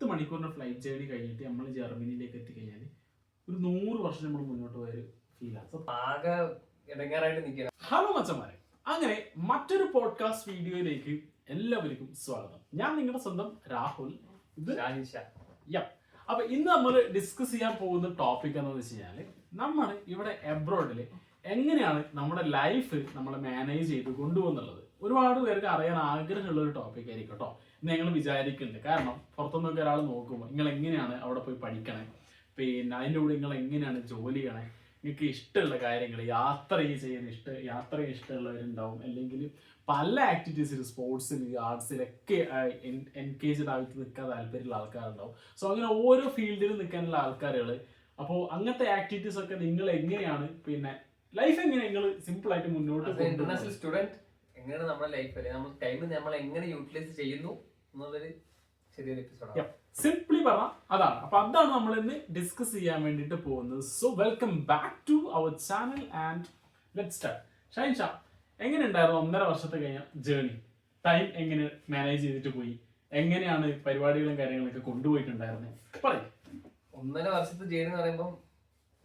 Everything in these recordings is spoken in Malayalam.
മണിക്കൂറിന്റെ ഫ്ലൈറ്റ് ജേർണി കഴിഞ്ഞിട്ട് നമ്മൾ ജർമ്മനിയിലേക്ക് എത്തിക്കഴിഞ്ഞാൽ ഒരു 100 വർഷം നമ്മൾ മുന്നോട്ട് പോയൊരു ഫീലാണ്. ഹലോ മച്ചന്മാരെ, അങ്ങനെ മറ്റൊരു പോഡ്കാസ്റ്റ് വീഡിയോയിലേക്ക് എല്ലാവർക്കും സ്വാഗതം. ഞാൻ നിങ്ങളുടെ സ്വന്തം രാഹുൽ. ഇത് അപ്പൊ ഇന്ന് നമ്മൾ ഡിസ്കസ് ചെയ്യാൻ പോകുന്ന ടോപ്പിക് എന്താണെന്ന് വെച്ച് കഴിഞ്ഞാൽ നമ്മൾ ഇവിടെ എബ്രോഡിൽ എങ്ങനെയാണ് നമ്മുടെ ലൈഫ് നമ്മൾ മാനേജ് ചെയ്ത് കൊണ്ടുപോകുന്നുള്ളത്. ഒരുപാട് പേർക്ക് അറിയാൻ ആഗ്രഹമുള്ള ഒരു ടോപ്പിക് ആയിരിക്കും കേട്ടോ എന്ന് ഞങ്ങൾ വിചാരിക്കുന്നുണ്ട്. കാരണം പുറത്തുനിന്നൊക്കെ ഒരാൾ നോക്കുമ്പോൾ നിങ്ങൾ എങ്ങനെയാണ് അവിടെ പോയി പഠിക്കണേ, പിന്നെ അതിൻ്റെ കൂടെ നിങ്ങൾ എങ്ങനെയാണ് ജോലി ചെയ്യണേ, നിങ്ങൾക്ക് ഇഷ്ടമുള്ള കാര്യങ്ങൾ യാത്ര ഇഷ്ടമുള്ളവരുണ്ടാവും, അല്ലെങ്കിൽ പല ആക്ടിവിറ്റീസിൽ സ്പോർട്സിൽ ആർട്സിലൊക്കെ എൻഗേജ്ഡ് ആയിട്ട് നിൽക്കാൻ താല്പര്യമുള്ള ആൾക്കാരുണ്ടാവും. സോ അങ്ങനെ ഓരോ ഫീൽഡിൽ നിൽക്കാനുള്ള ആൾക്കാരുകൾ. അപ്പോൾ അങ്ങനത്തെ ആക്ടിവിറ്റീസ് ഒക്കെ നിങ്ങൾ എങ്ങനെയാണ്, പിന്നെ ലൈഫ് എങ്ങനെ നിങ്ങൾ സിമ്പിൾ ആയിട്ട് മുന്നോട്ട് ഇന്റർനാഷണൽ സ്റ്റുഡന്റ് എങ്ങനെ നമ്മുടെ ലൈഫ് നമ്മൾ ടൈം നമ്മൾ എങ്ങനെ യൂട്ടിലൈസ് ചെയ്യുന്നു എന്നുള്ളൊരു ചെറിയൊരു എപ്പിസോഡ്. സിംപ്ലി പറഞ്ഞ അതാണ്. അപ്പൊ അതാണ് നമ്മൾ ഇന്ന് ഡിസ്കസ് ചെയ്യാൻ വേണ്ടിട്ട് പോകുന്നത്. So welcome back to our channel and let's start. Shine Shah, എങ്ങനെ ഉണ്ടായിരുന്നു 1.5 വർഷത്തെ കഴിഞ്ഞ ജേർണി? ടൈം എങ്ങനെ മാനേജ് ചെയ്തിട്ട് പോയി? എങ്ങനെയാണ് പരിപാടികളും കാര്യങ്ങളൊക്കെ കൊണ്ടുപോയിട്ടുണ്ടായിരുന്നത്? പറയും. 1.5 വർഷത്തെ ജേർണി എന്ന് പറയുമ്പോൾ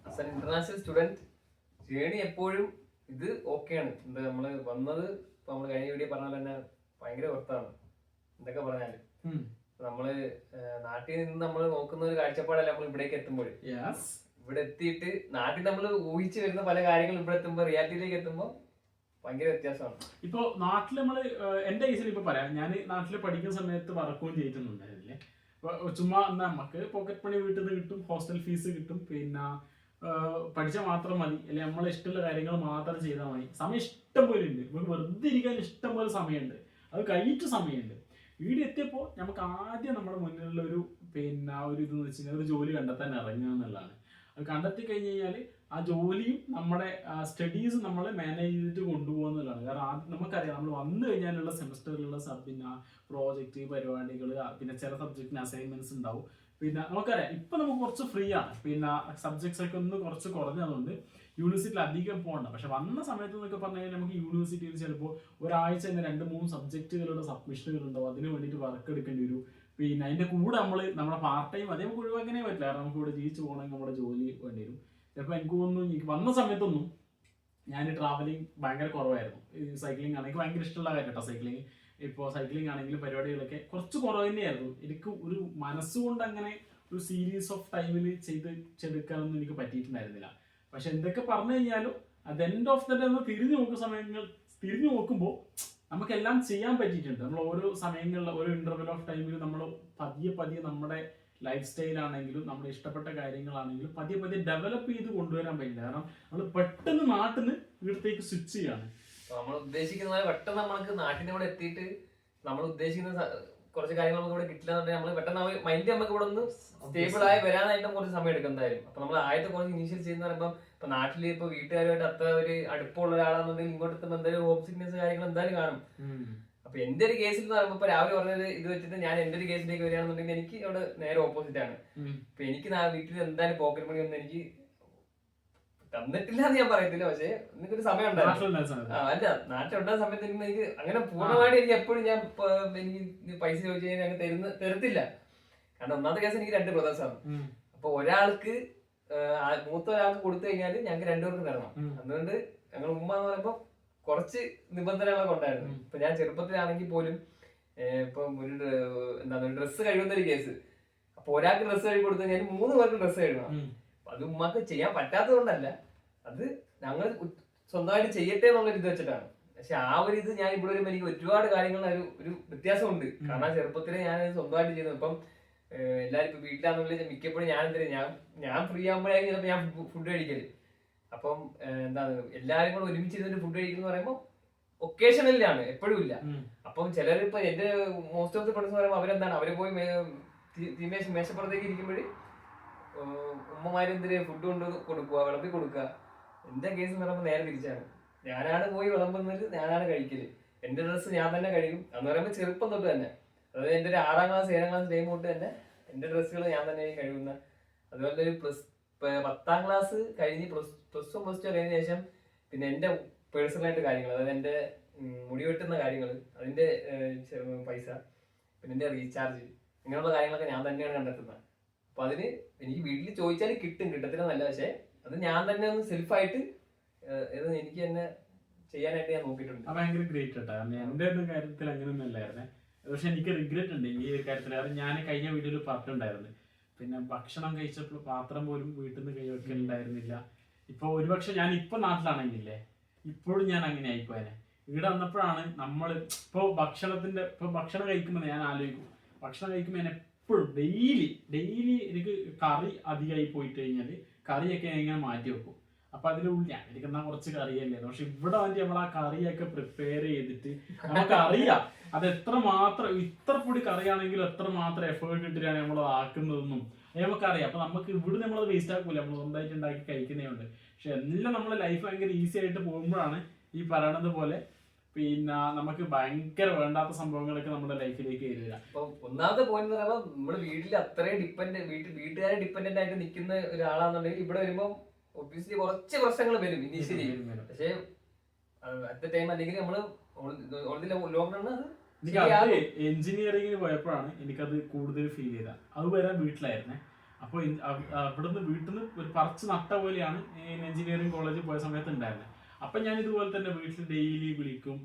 as an international student journey എപ്പോഴും ഇത് ഓക്കെയാണ്. എന്താ നമ്മള് വന്നത്, ഇപ്പൊ നമ്മള് കഴിഞ്ഞ വീഡിയോ പറഞ്ഞ പോലെ തന്നെ ഭയങ്കര വർത്താണ്. എന്തൊക്കെ പറഞ്ഞാല് നമ്മള് നാട്ടിൽ നിന്ന് നമ്മൾ നോക്കുന്ന ഒരു കാഴ്ചപ്പാടല്ല നമ്മൾ ഇവിടേക്ക് എത്തുമ്പോൾ. ഇവിടെ എത്തിയിട്ട് നാട്ടിൽ നമ്മൾ ഊഹിച്ചു വരുന്ന പല കാര്യങ്ങളും ഇവിടെ എത്തുമ്പോൾ റിയാലിറ്റിയിലേക്ക് എത്തുമ്പോൾ ഭയങ്കര വ്യത്യാസമാണ്. ഇപ്പൊ നാട്ടിൽ നമ്മള് എന്റെ കേസിൽ ഇപ്പൊ പറയാം, ഞാൻ നാട്ടിൽ പഠിക്കുന്ന സമയത്ത് വർക്കും ചെയ്തിട്ടുണ്ടായിരുന്നില്ലേ. ചുമ്മാ നമുക്ക് പോക്കറ്റ് മണി വീട്ടിൽ നിന്ന് കിട്ടും, ഹോസ്റ്റൽ ഫീസ് കിട്ടും, പിന്നെ പഠിച്ചാൽ മാത്രം മതി, അല്ലെങ്കിൽ നമ്മളെ ഇഷ്ടമുള്ള കാര്യങ്ങൾ മാത്രം ചെയ്താൽ മതി. സമയം ഇഷ്ടം പോലെ ഉണ്ട്, വെറുതെ ഇരിക്കാൻ ഇഷ്ടം പോലെ സമയമുണ്ട്, അത് കഴിഞ്ഞിട്ട് സമയമുണ്ട്. വീട് എത്തിയപ്പോൾ നമുക്ക് ആദ്യം നമ്മുടെ മുന്നിലുള്ള ഒരു ഒരു ഇതെന്ന് വെച്ച് കഴിഞ്ഞാൽ ഒരു ജോലി കണ്ടെത്താൻ ഇറങ്ങുക എന്നുള്ളതാണ്. അത് കണ്ടെത്തി കഴിഞ്ഞ് കഴിഞ്ഞാൽ ആ ജോലിയും നമ്മുടെ സ്റ്റഡീസ് നമ്മൾ മാനേജ് ചെയ്തിട്ട് കൊണ്ടുപോകുക എന്നുള്ളതാണ്. കാരണം ആദ്യം നമുക്കറിയാം, നമ്മൾ വന്നു കഴിഞ്ഞാലുള്ള സെമസ്റ്ററിലുള്ള പിന്നെ പ്രോജക്റ്റ് പരിപാടികൾ, പിന്നെ ചില സബ്ജക്റ്റിന് അസൈൻമെന്റ്സ് ഉണ്ടാവും. പിന്നെ നമുക്കറിയാം ഇപ്പൊ നമുക്ക് കുറച്ച് ഫ്രീ ആണ്, പിന്നെ സബ്ജക്ട്സ് ഒക്കെ ഒന്ന് കുറച്ച് കുറഞ്ഞതുകൊണ്ട് യൂണിവേഴ്സിറ്റിയിൽ അധികം പോകണ്ട. പക്ഷെ വന്ന സമയത്ത് എന്നൊക്കെ പറഞ്ഞു കഴിഞ്ഞാൽ നമുക്ക് യൂണിവേഴ്സിറ്റിയിൽ ചിലപ്പോൾ ഒരാഴ്ച തന്നെ 2-3 സബ്ജക്റ്റുകളുടെ സബ്മിഷനുകൾ ഉണ്ടാവും, അതിന് വേണ്ടിയിട്ട് വർക്ക് എടുക്കേണ്ടി വരും. പിന്നെ അതിന്റെ കൂടെ നമ്മുടെ പാർട്ട് ടൈം അതേ നമുക്ക് ഒഴിവാക്കാനേ പറ്റില്ല. കാരണം നമുക്ക് ഇവിടെ ജീവിച്ച് പോകണമെങ്കിൽ നമ്മുടെ ജോലി വേണ്ടി വരും. ചിലപ്പോൾ എനിക്ക് തോന്നുന്നു, എനിക്ക് വന്ന സമയത്തൊന്നും ഞാൻ ട്രാവലിംഗ് ഭയങ്കര കുറവായിരുന്നു. സൈക്ലിംഗ് ആണ് എനിക്ക് ഭയങ്കര ഇഷ്ടമുള്ള കാര്യം കേട്ടോ. സൈക്ലിംഗ് ഇപ്പോൾ സൈക്ലിംഗ് ആണെങ്കിലും പരിപാടികളൊക്കെ കുറച്ച് കുറവ് തന്നെയായിരുന്നു. എനിക്ക് ഒരു മനസ്സുകൊണ്ട് അങ്ങനെ ഒരു സീരീസ് ഓഫ് ടൈമിൽ ചെയ്തെടുക്കാനൊന്നും എനിക്ക് പറ്റിയിട്ടുണ്ടായിരുന്നില്ല. പക്ഷെ എന്തൊക്കെ പറഞ്ഞു കഴിഞ്ഞാലും അത് എൻഡ് ഓഫ് ദ ഡേ നമ്മൾ തിരിഞ്ഞു നോക്കുമ്പോൾ നമുക്കെല്ലാം ചെയ്യാൻ പറ്റിയിട്ടുണ്ട്. നമ്മൾ ഓരോ സമയങ്ങളിൽ ഓരോ ഇന്റർവെൽ ഓഫ് ടൈമിൽ നമ്മൾ പതിയെ നമ്മുടെ ലൈഫ് സ്റ്റൈൽ ആണെങ്കിലും നമ്മുടെ ഇഷ്ടപ്പെട്ട കാര്യങ്ങളാണെങ്കിലും പതിയെ ഡെവലപ്പ് ചെയ്ത് കൊണ്ടുവരാൻ പറ്റില്ല. കാരണം നമ്മൾ പെട്ടെന്ന് നാട്ടിൽ നിന്ന് ഇവിടത്തേക്ക് സ്വിച്ച് ചെയ്യാണ്. നമ്മൾ ഉദ്ദേശിക്കുന്ന പെട്ടെന്ന് നമ്മൾക്ക് നാട്ടിൽ ഇവിടെ എത്തിയിട്ട് നമ്മൾ ഉദ്ദേശിക്കുന്ന കുറച്ച് കാര്യങ്ങൾ നമുക്ക് ഇവിടെ കിട്ടില്ല എന്നുണ്ടെങ്കിൽ നമ്മൾ പെട്ടെന്ന് മൈൻഡ് നമുക്ക് ഇവിടെ ഒന്ന് സ്റ്റേബിൾ ആയി വരാനായിട്ട് കുറച്ച് സമയം എടുക്കുന്നതായിരുന്നു. അപ്പൊ നമ്മൾ ആദ്യത്തെ കുറച്ച് ഇനീഷ്യൽ ചെയ്യുന്ന പറയുമ്പോൾ ഇപ്പൊ നാട്ടില് ഇപ്പൊ വീട്ടുകാരുമായിട്ട് അത്ര ഒരു അടുപ്പമുള്ള ഒരാളാണെന്നുണ്ടെങ്കിൽ ഇങ്ങോട്ട് എത്തുമ്പോൾ എന്തായാലും ഹോം സിക്നെസ് കാര്യങ്ങൾ എന്തായാലും കാണും. അപ്പൊ എന്റെ ഒരു കേസിൽ എന്ന് പറയുമ്പോൾ ഇപ്പൊ രാവിലെ പറഞ്ഞത് ഇത് വെച്ചിട്ട് ഞാൻ എന്റെ ഒരു കേസിലേക്ക് വരികയാണെന്നുണ്ടെങ്കിൽ എനിക്ക് അവിടെ നേരെ ഓപ്പോസിറ്റ് ആണ്. ഇപ്പൊ എനിക്ക് വീട്ടിൽ എന്തായാലും പോക്കറ്റ് മണി ഒന്നും എനിക്ക് തന്നിട്ടില്ല എന്ന് ഞാൻ പറയത്തില്ല, പക്ഷെ എനിക്കൊരു സമയം ഉണ്ടായിരുന്നു. അല്ല, നാട്ടിലുണ്ടായ സമയത്ത് എനിക്ക് അങ്ങനെ പൂർണ്ണമായിട്ട് എനിക്ക് എപ്പോഴും എനിക്ക് പൈസ ചോദിച്ചു കഴിഞ്ഞാൽ അങ്ങനെ തരത്തില്ല. കാരണം ഒന്നാമത്തെ കേസ് എനിക്ക് 2 ബ്രദേഴ്സാണ്. അപ്പൊ ഒരാൾക്ക് മൂത്ത ഒരാൾക്ക് കൊടുത്തു കഴിഞ്ഞാൽ ഞങ്ങൾക്ക് 2 പേർക്കും തരണം. അതുകൊണ്ട് ഞങ്ങൾ ഉമ്മ എന്ന് പറയുമ്പോൾ കുറച്ച് നിബന്ധനകളൊക്കെ ഉണ്ടായിരുന്നു. ഇപ്പൊ ഞാൻ ചെറുപ്പത്തിലാണെങ്കിൽ പോലും ഇപ്പം ഒരു ഡ്രസ്സ് കഴിയുന്ന ഒരു കേസ്. അപ്പൊ ഒരാൾക്ക് ഡ്രസ്സ് കഴുകി കൊടുത്തു കഴിഞ്ഞാൽ 3 പേർക്ക് ഡ്രസ്സ് കഴുകണം. അത് ഉമ്മക്ക് ചെയ്യാൻ പറ്റാത്തത് കൊണ്ടല്ല, അത് ഞങ്ങൾ സ്വന്തമായിട്ട് ചെയ്യട്ടെ എന്നുള്ളൊരു ഇത് വെച്ചിട്ടാണ്. പക്ഷെ ആ ഒരു ഇത് ഞാൻ ഇവിടെ വരുമ്പോൾ എനിക്ക് ഒരുപാട് കാര്യങ്ങൾ ഒരു വ്യത്യാസമുണ്ട്. കാരണം ചെറുപ്പത്തിലെ ഞാൻ സ്വന്തമായിട്ട് ചെയ്യുന്നത്. ഇപ്പം എല്ലാവരും ഇപ്പൊ വീട്ടിലാണെന്നുണ്ടെങ്കിൽ മിക്കപ്പോഴും ഞാൻ ഫ്രീ ആകുമ്പോഴായിരിക്കും ചിലപ്പോൾ ഞാൻ ഫുഡ് കഴിക്കല്. അപ്പം എല്ലാവരും കൂടെ ഒരുമിച്ചിരുന്നിട്ട് ഫുഡ് കഴിക്കുന്ന പറയുമ്പോൾ ഒക്കേഷണലിലാണ്, എപ്പോഴും ഇല്ല. അപ്പം ചിലരിപ്പോ എന്റെ മോസ്റ്റ് ഓഫ് ദി ഫ്രണ്ട്സ് പറയുമ്പോൾ അവര് പോയി മേശപ്പുറത്തേക്ക് ഇരിക്കുമ്പോൾ ഉമ്മമാരെന്തിന് ഫുഡ് കൊണ്ട് കൊടുക്കുക, വിളമ്പി കൊടുക്കുക. എന്റെ കേസ് എന്ന് പറയുമ്പോൾ നേരെ തിരിച്ചാണ്. ഞാനാണ് പോയി വിളമ്പുന്നത്, ഞാനാണ് കഴിക്കല്. എന്റെ ഡ്രസ്സ് ഞാൻ തന്നെ കഴിക്കും. എന്ന് പറയുമ്പോൾ ചെറുപ്പം തൊട്ട് തന്നെ, അതായത് എന്റെ ഒരു 6ാം ക്ലാസ് 7ാം ക്ലാസ് ടൈം തൊട്ട് തന്നെ എന്റെ ഡ്രസ്സുകൾ ഞാൻ തന്നെ കഴിയുന്ന. അതുപോലെ ഒരു 10ാം ക്ലാസ് കഴിഞ്ഞ് +1 +2 കഴിഞ്ഞ ശേഷം പിന്നെ എന്റെ പേഴ്സണലായിട്ട് കാര്യങ്ങൾ, അതായത് എന്റെ മുടി വെട്ടുന്ന കാര്യങ്ങൾ, അതിന്റെ പൈസ, പിന്നെ എന്റെ റീചാർജ്, ഇങ്ങനെയുള്ള കാര്യങ്ങളൊക്കെ ഞാൻ തന്നെയാണ് കണ്ടെത്തുന്നത്. അപ്പൊ അതിന് എനിക്ക് വീട്ടിൽ ചോദിച്ചാൽ കിട്ടത്തില്ലെന്നല്ല, പക്ഷെ അത് ഞാൻ തന്നെ ഒന്ന് സെൽഫായിട്ട് ഇത് എനിക്ക് തന്നെ ചെയ്യാനായിട്ട് ഞാൻ നോക്കിയിട്ടുണ്ട്. ഭയങ്കര ഗ്രേറ്റ് കേട്ടോ. കാരണം എന്റെ ഒന്നും കാര്യത്തിൽ അങ്ങനെയൊന്നും അല്ലായിരുന്നേ. പക്ഷെ എനിക്ക് റിഗ്രറ്റ് ഉണ്ട് ഈ ഒരു കാര്യത്തിൽ. കാരണം ഞാൻ കഴിഞ്ഞ വീഡിയോയിൽ പറഞ്ഞിട്ടുണ്ടായിരുന്നു, പിന്നെ ഭക്ഷണം കഴിച്ചപ്പോൾ പാത്രം പോലും വീട്ടിൽ നിന്ന് കൈ വെക്കലുണ്ടായിരുന്നില്ല. ഇപ്പൊ ഒരുപക്ഷെ ഞാൻ ഇപ്പൊ നാട്ടിലാണെങ്കിലേ ഇപ്പോഴും ഞാൻ അങ്ങനെ ആയിപ്പോയനെ. ഇവിടെ വന്നപ്പോഴാണ് നമ്മൾ ഇപ്പോൾ ഭക്ഷണം കഴിക്കുമ്പോൾ ഞാൻ ആലോചിക്കും, ഭക്ഷണം കഴിക്കുമ്പോൾ ഞാൻ എപ്പോഴും ഡെയിലി എനിക്ക് കറി അധികമായി പോയിട്ട് കഴിഞ്ഞാൽ കറിയൊക്കെ ഞാൻ ഇങ്ങനെ മാറ്റി വെക്കും. അപ്പൊ അതിനുള്ളിൽ ഞാൻ ഇരിക്കുന്ന കുറച്ച് കറിയല്ലേ, പക്ഷെ ഇവിടെ വന്നിട്ട് നമ്മൾ ആ കറിയൊക്കെ പ്രിപ്പയർ ചെയ്തിട്ട് നമുക്ക് അറിയാം അത് എത്രമാത്രം, ഇത്ര പൊടി കറിയാണെങ്കിലും എത്രമാത്രം എഫേർട്ട് ഇട്ടിട്ടാണ് നമ്മൾ ആക്കുന്നതെന്നും നമുക്കറിയാം. അപ്പൊ നമുക്ക് ഇവിടെ നമ്മളത് വേസ്റ്റ് ആക്കൂല, നമ്മൾ സ്വന്തമായിട്ട് ഉണ്ടാക്കി കഴിക്കുന്നതുകൊണ്ട്. പക്ഷെ എല്ലാം നമ്മളെ ലൈഫ് ഭയങ്കര ഈസി ആയിട്ട് പോകുമ്പോഴാണ് ഈ പറയണത് പോലെ പിന്നെ നമുക്ക് ഭയങ്കര വേണ്ടാത്ത സംഭവങ്ങളൊക്കെ നമ്മുടെ ലൈഫിലേക്ക് വരിക. അപ്പൊ ഒന്നാമത്തെ പോയിന്റ് എന്ന് പറയുമ്പോൾ നമ്മുടെ വീട്ടിൽ അത്രയും വീട്ടുകാരെ ഡിപ്പെൻഡന്റ് ആയിട്ട് നിൽക്കുന്ന ഒരാളാണെന്നുണ്ടെങ്കിൽ ഇവിടെ വരുമ്പോൾ ഒബ്വിയസ്ലി കുറച്ച് പ്രശ്നങ്ങൾ വരും ഇനീഷ്യലി. പക്ഷേ അറ്റ് ടൈം അല്ലെങ്കിൽ നമ്മള് ലോക്ക്ഡൌൺ എഞ്ചിനീയറിംഗിന് പോയപ്പോഴാണ് എനിക്കത് കൂടുതൽ ഫീൽ ചെയ്ത. അത് വരാൻ വീട്ടിലായിരുന്നേ. അപ്പോൾ അവിടുന്ന് വീട്ടിൽ നിന്ന് ഒരു പറിച്ച് നട്ട പോലെയാണ് എഞ്ചിനീയറിംഗ് കോളേജിൽ പോയ സമയത്ത് ഉണ്ടായിരുന്നത്. അപ്പം ഞാൻ ഇതുപോലെ തന്നെ വീട്ടിൽ ഡെയിലി വിളിക്കും.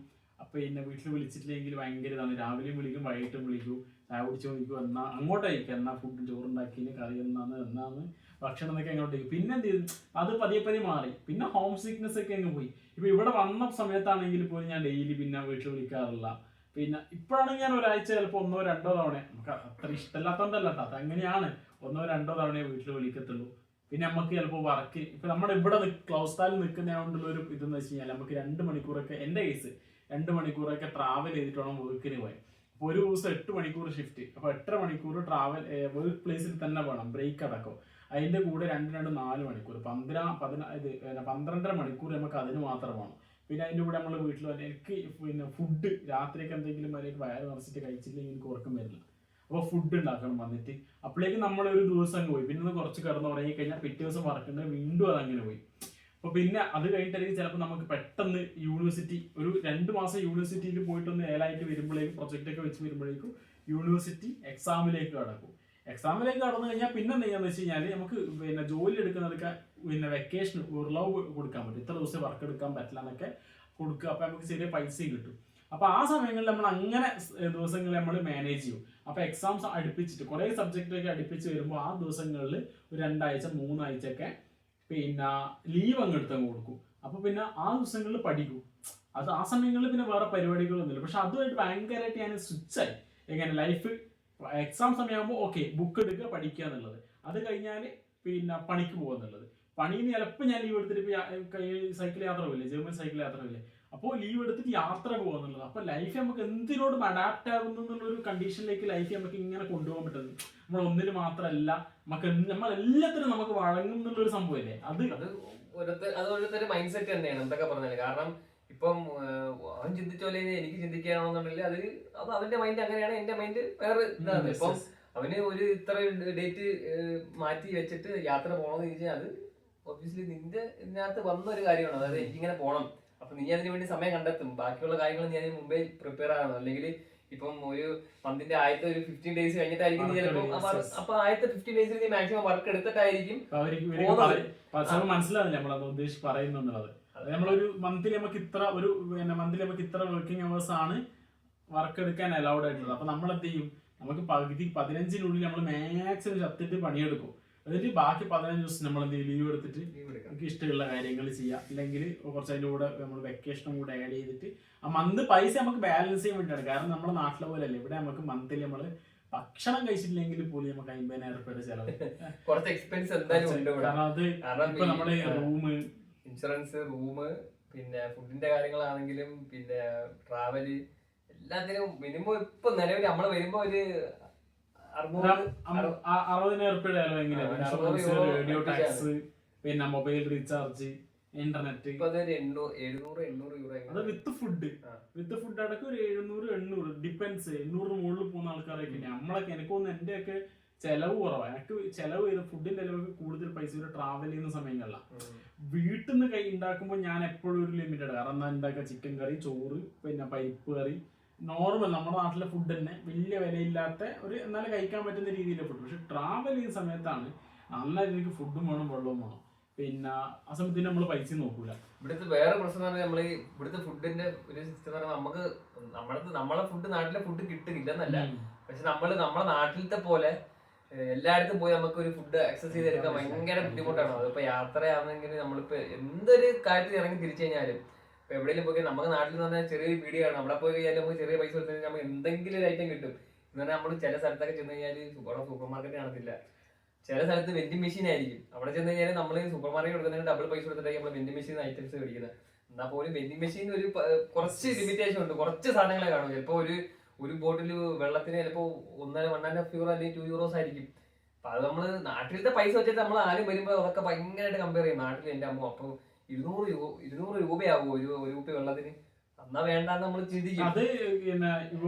അപ്പം എന്നെ വീട്ടിൽ വിളിച്ചിട്ടില്ലെങ്കിൽ ഭയങ്കര ഇതാണ്. രാവിലെയും വിളിക്കും, വൈകിട്ടും വിളിക്കും, ചായ കുടിച്ച് വിളിക്കും, എന്നാ അങ്ങോട്ടായിരിക്കും, എന്നാ ഫുഡ് ചോറുണ്ടാക്കിന് കറി എന്നാന്ന് ഭക്ഷണം എന്നൊക്കെ അങ്ങോട്ടേക്ക്. പിന്നെ എന്ത് ചെയ്തു, അത് പതിയെ മാറി. പിന്നെ ഹോം സിക്നെസ് ഒക്കെ അങ്ങ് പോയി. ഇപ്പൊ ഇവിടെ വന്ന സമയത്താണെങ്കിൽ പോലും ഞാൻ ഡെയിലി പിന്നെ വീട്ടിൽ വിളിക്കാറില്ല. പിന്നെ ഇപ്പോഴാണെങ്കിൽ ഞാൻ ഒരാഴ്ച ചിലപ്പോൾ 1-2 തവണ, നമുക്ക് അത്ര ഇഷ്ടമില്ലാത്തതുകൊണ്ടല്ല കേട്ടോ, അതങ്ങനെയാണ്, 1-2 തവണയെ വീട്ടിൽ വിളിക്കത്തുള്ളൂ. പിന്നെ നമുക്ക് ചിലപ്പോൾ വർക്ക്, ഇപ്പൊ നമ്മുടെ ഇവിടെ ക്ലൗസ്താലിൽ നിൽക്കുന്നതുകൊണ്ടുള്ള ഒരു ഇതെന്ന് വെച്ച് കഴിഞ്ഞാൽ നമുക്ക് 2 മണിക്കൂറൊക്കെ, എൻ്റെ കേസ് 2 മണിക്കൂറൊക്കെ ട്രാവൽ ചെയ്തിട്ട് വേണം വർക്കിന് പോയി. അപ്പോൾ ഒരു ദിവസം 8 മണിക്കൂർ ഷിഫ്റ്റ്, അപ്പോൾ 8 മണിക്കൂർ ട്രാവൽ വർക്ക് പ്ലേസിൽ തന്നെ വേണം, ബ്രേക്ക് അടക്കം. അതിന്റെ കൂടെ 4 മണിക്കൂർ 12 മണിക്കൂർ നമുക്ക് അതിന് മാത്രം വേണം. പിന്നെ അതിന്റെ കൂടെ നമ്മൾ വീട്ടിൽ വന്ന് എനിക്ക് പിന്നെ ഫുഡ് രാത്രിയൊക്കെ എന്തെങ്കിലും അതിലേക്ക് വയറ് നിറച്ചിട്ട് കഴിച്ചില്ലെങ്കിൽ എനിക്ക് ഉറക്കം വരില്ല. അപ്പോൾ ഫുഡ് ഉണ്ടാക്കണം വന്നിട്ട്. അപ്പോഴേക്കും നമ്മളൊരു ദിവസം അങ്ങ് പോയി. പിന്നെ കുറച്ച് കിടന്ന് ഉറങ്ങി കഴിഞ്ഞാൽ പിറ്റേ ദിവസം വർക്കുണ്ട്, വീണ്ടും അതങ്ങനെ പോയി. അപ്പോൾ പിന്നെ അത് കഴിഞ്ഞിട്ടായിരിക്കും ചിലപ്പോൾ നമുക്ക് പെട്ടെന്ന് യൂണിവേഴ്സിറ്റി, ഒരു 2 മാസം യൂണിവേഴ്സിറ്റിയിൽ പോയിട്ടൊന്ന് ഏലായിട്ട് വരുമ്പോഴേക്കും, പ്രൊജക്റ്റ് ഒക്കെ വെച്ച് വരുമ്പോഴേക്കും യൂണിവേഴ്സിറ്റി എക്സാമിലേക്ക് കടക്കും. എക്സാമിലേക്ക് കടന്നു കഴിഞ്ഞാൽ പിന്നെ എന്താ ചെയ്യാന്ന് വെച്ച് കഴിഞ്ഞാൽ നമുക്ക് പിന്നെ ജോലി എടുക്കുന്നതൊക്കെ പിന്നെ വെക്കേഷൻ ഉറളവ് കൊടുക്കാൻ പറ്റും. ഇത്ര ദിവസം വർക്ക് എടുക്കാൻ പറ്റില്ല എന്നൊക്കെ കൊടുക്കുക. അപ്പം നമുക്ക് ചെറിയ പൈസയും കിട്ടും. അപ്പൊ ആ സമയങ്ങളിൽ നമ്മൾ അങ്ങനെ ദിവസങ്ങളിൽ നമ്മൾ മാനേജ് ചെയ്യും. അപ്പൊ എക്സാംസ് അടുപ്പിച്ചിട്ട് കുറെ സബ്ജക്റ്റൊക്കെ അടുപ്പിച്ച് വരുമ്പോൾ ആ ദിവസങ്ങളിൽ ഒരു 2 ആഴ്ച 3 ആഴ്ചയൊക്കെ പിന്നെ ലീവ് അങ്ങെടുത്തങ്ങ് കൊടുക്കും. അപ്പൊ പിന്നെ ആ ദിവസങ്ങളിൽ പഠിക്കും. അത് ആ സമയങ്ങളിൽ പിന്നെ വേറെ പരിപാടികളൊന്നുമില്ല. പക്ഷെ അതുമായിട്ട് ഭയങ്കരമായിട്ട് ഞാൻ സ്വിച്ചായി. എങ്ങനെ ലൈഫ് എക്സാം സമയമാകുമ്പോൾ ഓക്കെ ബുക്ക് എടുക്കുക പഠിക്കുക എന്നുള്ളത്, അത് കഴിഞ്ഞാൽ പിന്നെ പണിക്ക് പോകുക എന്നുള്ളത്. പണിന്ന് ചിലപ്പോൾ ഞാൻ ലീവ് എടുത്തിട്ട് സൈക്കിൾ യാത്ര പോയില്ലേ, ജർമ്മൻ സൈക്കിൾ യാത്ര പോയില്ലേ, അപ്പോൾ ലീവ് എടുത്തിട്ട് യാത്ര പോകുക എന്നുള്ളത്. അപ്പോൾ ലൈഫ് നമുക്ക് എന്തിനോടും അഡാപ്റ്റ് ആകുന്നു എന്നുള്ളൊരു കണ്ടീഷനിലേക്ക് ലൈഫ് നമുക്ക് ഇങ്ങനെ കൊണ്ടുപോകാൻ പറ്റുന്നത്. നമ്മൾ ഒന്നിന് മാത്രമല്ല, നമ്മൾ എല്ലാത്തിനും നമുക്ക് വഴങ്ങും എന്നുള്ളൊരു സംഭവമല്ലേ അത്. ഓരോരുത്തരുടെ മൈൻഡ് സെറ്റ് തന്നെയാണ് എന്തൊക്കെ പറഞ്ഞാല്. കാരണം ഇപ്പം അവൻ ചിന്തിച്ചോലെ എനിക്ക് ചിന്തിക്കുകയാണെന്നുണ്ടെങ്കിൽ അത് അവന്റെ മൈൻഡ് അങ്ങനെയാണ്, എന്റെ മൈൻഡ് വേറെ ഇതാണ്. ഇപ്പം അവന് ഒരു ഇത്ര ഡേറ്റ് മാറ്റി വെച്ചിട്ട് യാത്ര പോകണമെന്ന് ചോദിച്ചാൽ അത് ഒബ്വിയസ്ലി നിന്റെ ഇതിനകത്ത് വന്ന ഒരു കാര്യമാണ്. അതായത് എനിക്കിങ്ങനെ പോകണം, അപ്പൊ നീ അതിന് വേണ്ടി സമയം കണ്ടെത്തും. ബാക്കിയുള്ള കാര്യങ്ങൾ നീ അതിന് മുമ്പേ പ്രിപ്പയർ ആകണം. അല്ലെങ്കിൽ ഇപ്പം ഒരു മന്തിന്റെ ആദ്യത്തെ ഒരു 15 ഡേയ്സ് കഴിഞ്ഞിട്ടായിരിക്കും ചിലപ്പോൾ, അപ്പൊ ആദ്യത്തെ 15 ഡേയ്സിൽ നീ മാക്സിമം വർക്ക് എടുത്തിട്ടായിരിക്കും മനസ്സിലാവില്ല നമ്മളത് ഉദ്ദേശിച്ച് പറയുന്നുള്ളത്. നമ്മളൊരു മന്ത്ലി നമുക്ക് ഇത്ര വർക്കിംഗ് അവേഴ്സ് ആണ് വർക്ക് എടുക്കാൻ അലൗഡ് ആയിട്ടുള്ളത്. അപ്പൊ നമ്മൾ എന്ത് ചെയ്യും, നമുക്ക് പകുതി 15-നുള്ളിൽ നമ്മൾ മാക്സിമം ചത്തിട്ട് പണിയെടുക്കും. എന്നിട്ട് ബാക്കി 15 ദിവസം നമ്മൾ എന്ത് ചെയ്യും, ലീവ് എടുത്തിട്ട് നമുക്ക് ഇഷ്ടമുള്ള കാര്യങ്ങൾ ചെയ്യാം. അല്ലെങ്കിൽ കുറച്ച് അതിൻ്റെ കൂടെ നമ്മൾ വെക്കേഷനും കൂടെ ആഡ് ചെയ്തിട്ട് ആ മന്ത് പൈസ നമുക്ക് ബാലൻസ് ചെയ്യാൻ വേണ്ടിയാണ്. കാരണം നമ്മുടെ നാട്ടിലെ പോലെ അല്ലേ, ഇവിടെ നമുക്ക് മന്ത്ലി നമ്മൾ ഭക്ഷണം കഴിച്ചിട്ടില്ലെങ്കിൽ പോലും നമുക്ക് 50,000 രൂപയുടെ ചെലവ്, കുറച്ച് എക്സ്പെൻസ് എന്തായാലും ഉണ്ട്. കാരണം അത് ഇപ്പൊ നമ്മള് റൂമ്, ഇൻഷുറൻസ്, റൂം, പിന്നെ ഫുഡിന്റെ കാര്യങ്ങളാണെങ്കിലും പിന്നെ ട്രാവല്, എല്ലാത്തിനും മിനിമം ഇപ്പൊ നിലവിൽ നമ്മള് വരുമ്പോ ഒരു 60,000 രൂപയുടെ ചെലവ് എങ്ങനെയാണ്. റേഡിയോ ടാക്സ്, പിന്നെ മൊബൈൽ റീചാർജ്, ഇന്റർനെറ്റ്, അത് വിത്ത് ഫുഡ് അടക്കം ഒരു 700-800 ഡിപ്പെൻസ്. 800 മുകളിൽ പോകുന്ന ആൾക്കാരൊക്കെ നമ്മളൊക്കെ, എനിക്കൊന്ന് എന്റെയൊക്കെ ചെലവ് കുറവാണ്. എനിക്ക് ചെലവ് ഫുഡിന്റെ ചെലവൊക്കെ കൂടുതൽ പൈസ ഒരു ട്രാവൽ ചെയ്യുന്ന സമയങ്ങളിലാണ്. വീട്ടിൽ നിന്ന് ഉണ്ടാക്കുമ്പോൾ ഞാൻ എപ്പോഴും ഒരു ലിമിറ്റഡ്, കാരണം എന്താ ഉണ്ടാക്കുക, ചിക്കൻ കറി, ചോറ്, പിന്നെ പരിപ്പ് കറി, നോർമൽ നമ്മുടെ നാട്ടിലെ ഫുഡ് തന്നെ വലിയ വിലയില്ലാത്ത ഒരു എന്നാലും കഴിക്കാൻ പറ്റുന്ന രീതിയിലെ ഫുഡ്. പക്ഷെ ട്രാവൽ ചെയ്യുന്ന സമയത്താണ് നല്ല രീതിക്ക് ഫുഡും വേണം വെള്ളവും വേണം. പിന്നെ ആ സമയത്ത് നമ്മൾ പൈസ നോക്കൂല. ഇവിടുത്തെ വേറെ പ്രശ്നം എന്ന് പറഞ്ഞാൽ നമ്മള് ഇവിടുത്തെ ഫുഡിന്റെ ഒരു സിസ്റ്റം പറഞ്ഞാൽ നമുക്ക് നമ്മളെ ഫുഡ് നാട്ടിലെ ഫുഡ് കിട്ടില്ലെന്നല്ല, പക്ഷെ നമ്മളെ നാട്ടിലത്തെ പോലെ എല്ലായിടത്തും പോയി നമുക്ക് ഒരു ഫുഡ് ആക്സസ് ചെയ്തെടുക്കാൻ ഭയങ്കര ബുദ്ധിമുട്ടാണ്. അതിപ്പോ യാത്രയാണെങ്കിൽ നമ്മളിപ്പോ എന്തൊരു കാര്യത്തിൽ ഇറങ്ങി തിരിച്ചു കഴിഞ്ഞാലും ഇപ്പൊ എവിടെയെങ്കിലും പോയി നമുക്ക് നാട്ടിൽ നിന്ന് പറഞ്ഞാൽ ചെറിയ വീഡിയോ ആണ്, അവിടെ പോയി കഴിഞ്ഞാൽ നമുക്ക് ചെറിയ പൈസ കൊടുത്തു കഴിഞ്ഞാൽ നമുക്ക് എന്തെങ്കിലും ഒരു ഐറ്റം കിട്ടും. എന്ന് പറഞ്ഞാൽ നമ്മൾ ചില സ്ഥലത്തൊക്കെ ചെന്ന് കഴിഞ്ഞാൽ സൂപ്പർ മാർക്കറ്റ് കാണത്തില്ല, ചില സ്ഥലത്ത് വെൻഡിങ് മെഷീൻ ആയിരിക്കും. അവിടെ ചെന്ന് കഴിഞ്ഞാൽ നമ്മൾ സൂപ്പർ മാർക്കറ്റ് കൊടുക്കുന്നതിന് ഡബിൾ പൈസ കൊടുത്തിട്ടായിരിക്കും നമ്മൾ വെൻഡിങ് മെഷീൻ ഐറ്റംസ് മേടിക്കുന്നത്. എന്നാൽ പോലും വെൻഡിങ് മെഷീൻ ഒരു കുറച്ച് ലിമിറ്റേഷൻ ഉണ്ട്, കുറച്ച് സാധനങ്ങളെ കാണും. ചിലപ്പോൾ ഒരു ബോട്ടിൽ വെള്ളത്തിന് ചിലപ്പോൾ 1.5 യൂറോ അല്ലെങ്കിൽ 2 യൂറോസ് ആയിരിക്കും. അപ്പൊ അത് നമ്മള് നാട്ടിലത്തെ പൈസ വെച്ചിട്ട് നമ്മൾ ആരും വരുമ്പോൾ അതൊക്കെ ഭയങ്കരമായിട്ട് കമ്പയർ ചെയ്യും. നാട്ടിൽ എന്റെ അമ്മ അപ്പൊ 200 രൂപയാകുമോ ഒരു കുപ്പി വെള്ളത്തിന്, എന്നാ വേണ്ടാന്ന് നമ്മൾ ചിന്തിക്കും. അത്